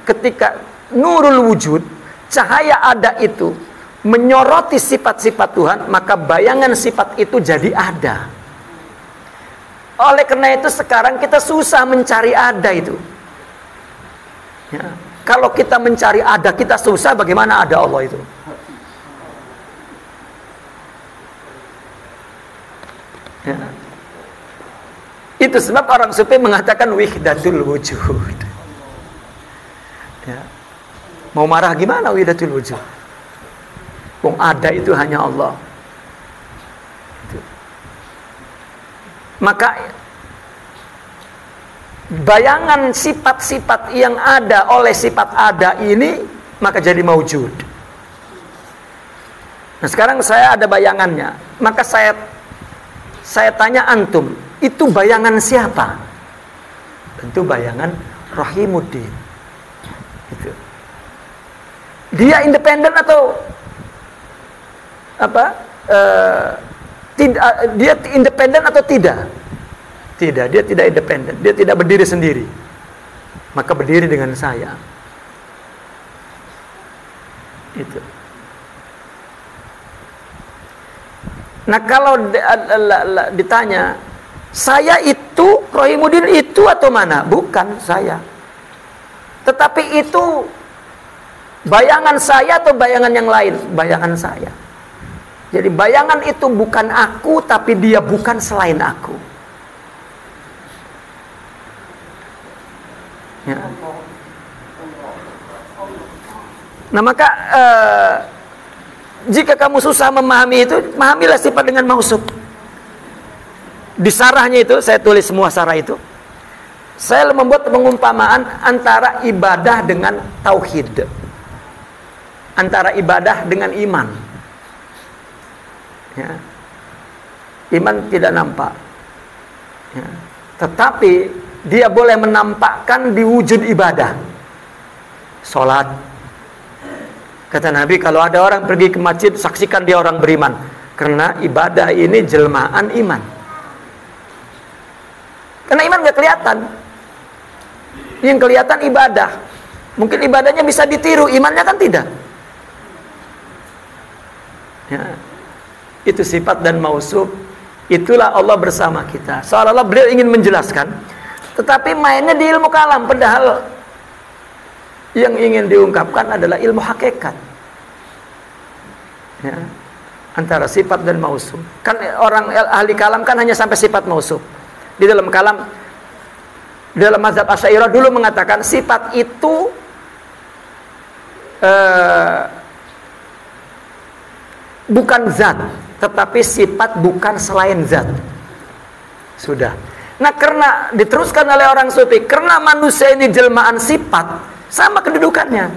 Ketika nurul wujud, cahaya ada itu menyoroti sifat-sifat Tuhan, maka bayangan sifat itu jadi ada. Oleh karena itu sekarang kita susah mencari ada itu. Ya. Kalau kita mencari ada kita susah, bagaimana ada Allah itu? Ya. Itu sebab orang sufi mengatakan wihdatul wujud. Ya. Mau marah gimana wihdatul wujud? Wong ada itu hanya Allah. Maka bayangan sifat-sifat yang ada oleh sifat ada ini maka jadi maujud. Nah sekarang saya ada bayangannya, maka saya tanya antum, itu bayangan siapa? Tentu bayangan Rahimuddin. Gitu. Dia independen atau apa? Dia independen atau tidak? Tidak, dia tidak independen. Dia tidak berdiri sendiri. Maka berdiri dengan saya. Itu. Nah kalau ditanya, saya itu Rahimuddin itu atau mana? Bukan saya. Tetapi itu bayangan saya atau bayangan yang lain? Bayangan saya. Jadi bayangan itu bukan aku, tapi dia bukan selain aku. Ya. Nah maka jika kamu susah memahami itu, pahamilah sifat dengan mausuf. Di sarahnya itu, saya tulis semua sarah itu. Saya membuat pengumpamaan antara ibadah dengan tauhid, antara ibadah dengan iman. Ya. Iman tidak nampak, ya. Tetapi dia boleh menampakkan di wujud ibadah. Sholat, kata Nabi, kalau ada orang pergi ke masjid, saksikan dia orang beriman, karena ibadah ini jelmaan iman. Karena iman gak kelihatan, yang kelihatan ibadah. Mungkin ibadahnya bisa ditiru, imannya kan tidak. Ya. Itu sifat dan mausuf. Itulah Allah bersama kita. Seolah-olah beliau ingin menjelaskan, tetapi mainnya di ilmu kalam, padahal yang ingin diungkapkan adalah ilmu hakikat, ya, antara sifat dan mausuf. Kan orang ahli kalam kan hanya sampai sifat mausuf. Di dalam kalam, di dalam mazhab Asy'ariyah dulu mengatakan sifat itu bukan zat, tetapi sifat bukan selain zat. Sudah. Nah, karena diteruskan oleh orang sufi, karena manusia ini jelmaan sifat, sama kedudukannya.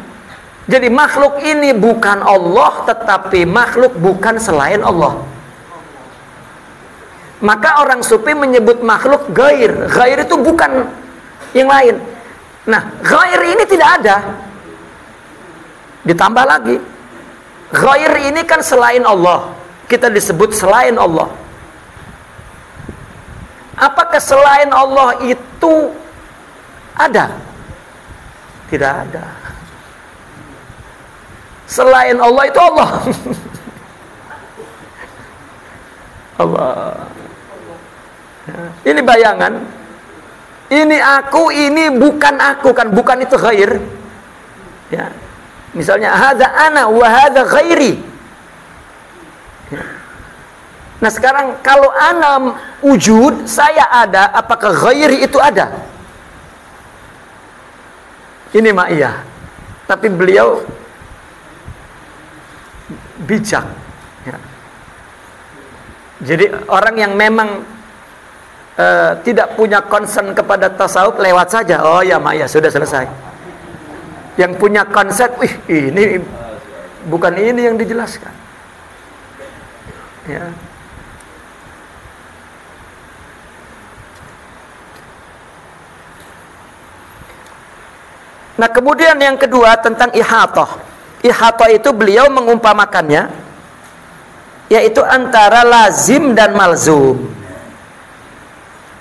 Jadi makhluk ini bukan Allah, tetapi makhluk bukan selain Allah. Maka orang sufi menyebut makhluk ghair. Ghair itu bukan yang lain. Nah, ghair ini tidak ada. Ditambah lagi, ghair ini kan selain Allah. Kita disebut selain Allah. Apakah selain Allah itu ada? Tidak ada. Selain Allah itu Allah. Allah. Ini bayangan. Ini aku, ini bukan aku, kan bukan itu ghair. Ya. Misalnya hadza ana wa hadza ghairi. Ya. Nah sekarang kalau ana wujud, saya ada, apakah ghairi itu ada? Ini ma'iyah. Tapi beliau bijak, ya. Jadi orang yang memang tidak punya concern kepada tasawuf, lewat saja. Oh ya ma'iyah, sudah selesai. Yang punya konsep, ini bukan ini yang dijelaskan, ya. Nah kemudian yang kedua tentang ihatah. Ihatah itu beliau mengumpamakannya, yaitu antara lazim dan malzum.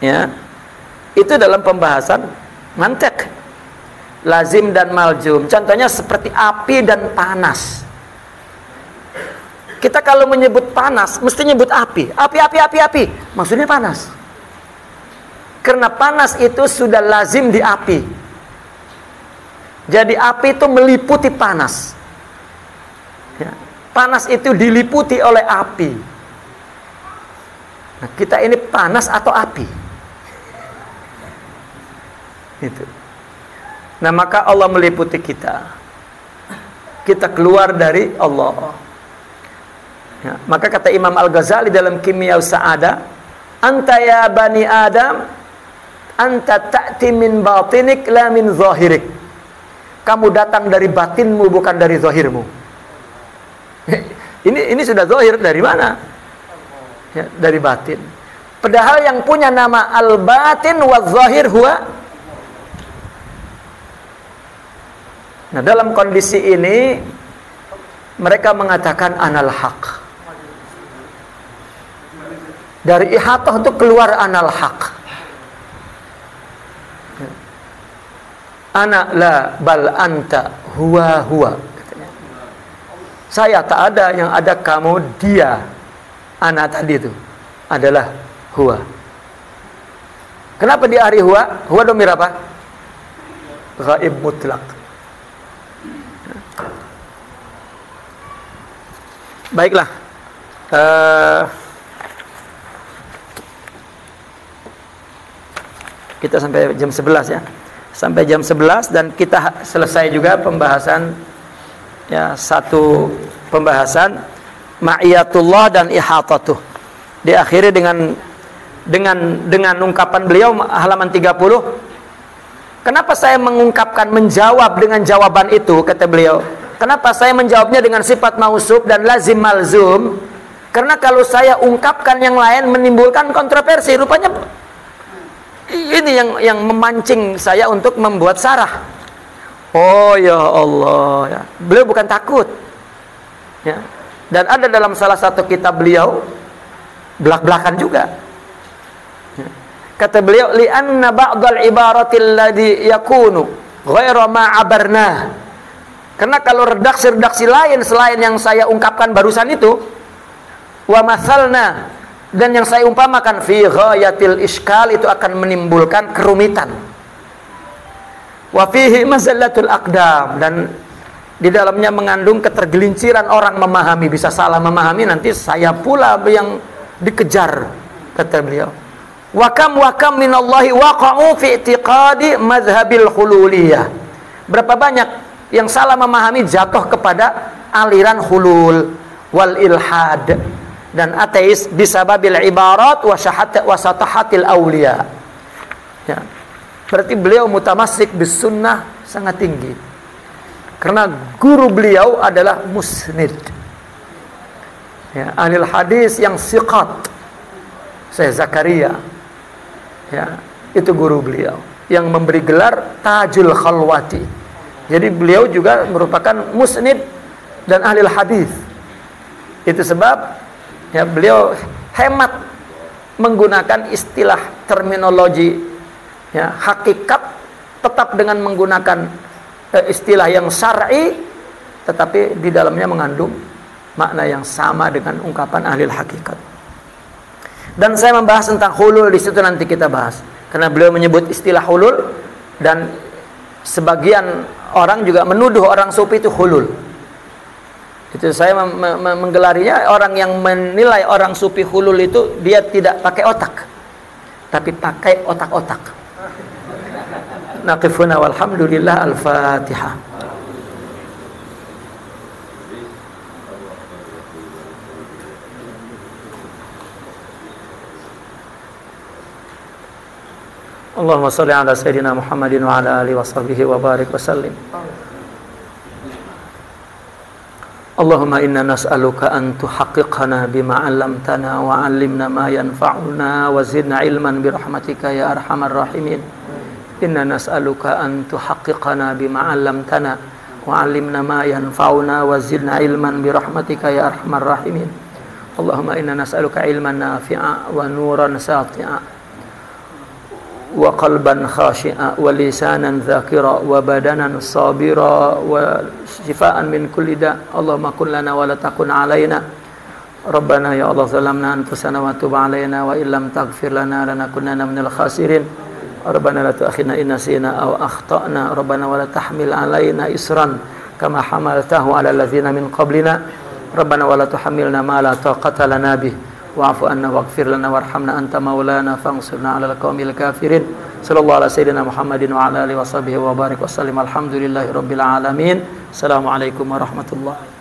Ya, itu dalam pembahasan mantik. Lazim dan malzum. Contohnya seperti api dan panas. Kita kalau menyebut panas, mesti nyebut api. Api. Maksudnya panas. Karena panas itu sudah lazim di api. Jadi api itu meliputi panas. Ya. Panas itu diliputi oleh api. Nah, kita ini panas atau api? Itu. Nah, maka Allah meliputi kita. Kita keluar dari Allah. Ya. Maka kata Imam Al-Ghazali dalam Kimia Sa'adah, anta ya bani Adam, anta ta'ti min batinik la min zahirik. Kamu datang dari batinmu, bukan dari zahirmu. Ini sudah zahir dari mana? Ya, dari batin. Padahal yang punya nama al-batin wa zahir huwa. Nah, dalam kondisi ini mereka mengatakan anal haq. Dari ihatah untuk keluar anal haq. Ana la bal anta huwa katanya. Saya tak ada, yang ada kamu, dia. Ana tadi itu adalah huwa. Kenapa di hari huwa? Huwa domir apa? Ghaib mutlak. Baiklah. Kita sampai jam 11 ya. Sampai jam 11 dan kita selesai juga pembahasan ya, satu pembahasan ma'iyatullah dan ihatatuh. Diakhiri dengan ungkapan beliau halaman 30. Kenapa saya mengungkapkan menjawab dengan jawaban itu, kata beliau? Kenapa saya menjawabnya dengan sifat mausuf dan lazim malzum? Karena kalau saya ungkapkan yang lain menimbulkan kontroversi. Rupanya ini yang memancing saya untuk membuat sarah. Oh ya Allah ya. Beliau bukan takut ya. Dan ada dalam salah satu kitab beliau belak-belakan juga ya. Kata beliau li'anna ba'dal ibaratil ladzi yakunu ghaira ma abarna. Karena kalau redaksi-redaksi lain selain yang saya ungkapkan barusan itu, wa masalna, dan yang saya umpamakan fi ghayatil iskal, itu akan menimbulkan kerumitan. Wa fihi mazallatul aqdam, dan di dalamnya mengandung ketergelinciran orang memahami, bisa salah memahami, nanti saya pula yang dikejar, kata beliau. Wa kam minallahi waqa'u fi i'tiqadi madhhabil hululiyah. Berapa banyak yang salah memahami jatuh kepada aliran hulul wal ilhad dan ateis bisababil ibarat wa satahatil awliya ya. Berarti beliau mutamassik bis sunnah sangat tinggi, karena guru beliau adalah musnid ya, anil hadis yang siqat, Syekh Zakaria ya, itu guru beliau yang memberi gelar Tajul Khalwati. Jadi beliau juga merupakan musnid dan ahli hadis. Itu sebab ya, beliau hemat menggunakan istilah terminologi ya, hakikat, tetap dengan menggunakan istilah yang syar'i, tetapi di dalamnya mengandung makna yang sama dengan ungkapan ahli hakikat. Dan saya membahas tentang hulul di situ, nanti kita bahas, karena beliau menyebut istilah hulul, dan sebagian orang juga menuduh orang sufi itu hulul. Itu saya menggelarinya, orang yang menilai orang sufi hulul itu dia tidak pakai otak, tapi pakai otak-otak. Naqifuna walhamdulillah, al-Fatihah. Allahumma salli ala sayyidina Muhammadin wa ala alihi wa sahbihi wa barik wa sallim. Allahumma inna nas'aluka an tuhaqqiqana bima 'allamtana wa 'allimna ma yanfa'una wa zidna ilman bi rahmatika ya arhamar rahimin. Inna nas'aluka an tuhaqqiqana bima 'allamtana wa 'allimna ma yanfa'una wa zidna ilman bi rahmatika ya arhamar rahimin. Allahumma inna nas'aluka ilman nafi'a wa nuran sati'a wa qalban khashi'a wa lisanan dzakira wa badanan sabira wa shifaan min kulli da. Allahumma kun lana wa la takun alaina. Rabbana ya Allah zalamna anfusana wa tub alaina wa illam taghfir lana lanakunanna minal khasirin. Rabbana la tu'akhidna in nasina aw akhtana. Rabbana wa la tahmil alaina isran kama hamaltahu ala alladzina min qablina. Rabbana wa la tuhammilna ma la taqata lana bih. Wa'fu anna waghfir lana warhamna anta maulana fansurna 'alal qaumil kafirin. Sallallahu ala sayyidina Muhammadin wa ala alihi wa sahbihi wa barik wa sallim. Alhamdulillahirabbil alamin. Assalamualaikum warahmatullahi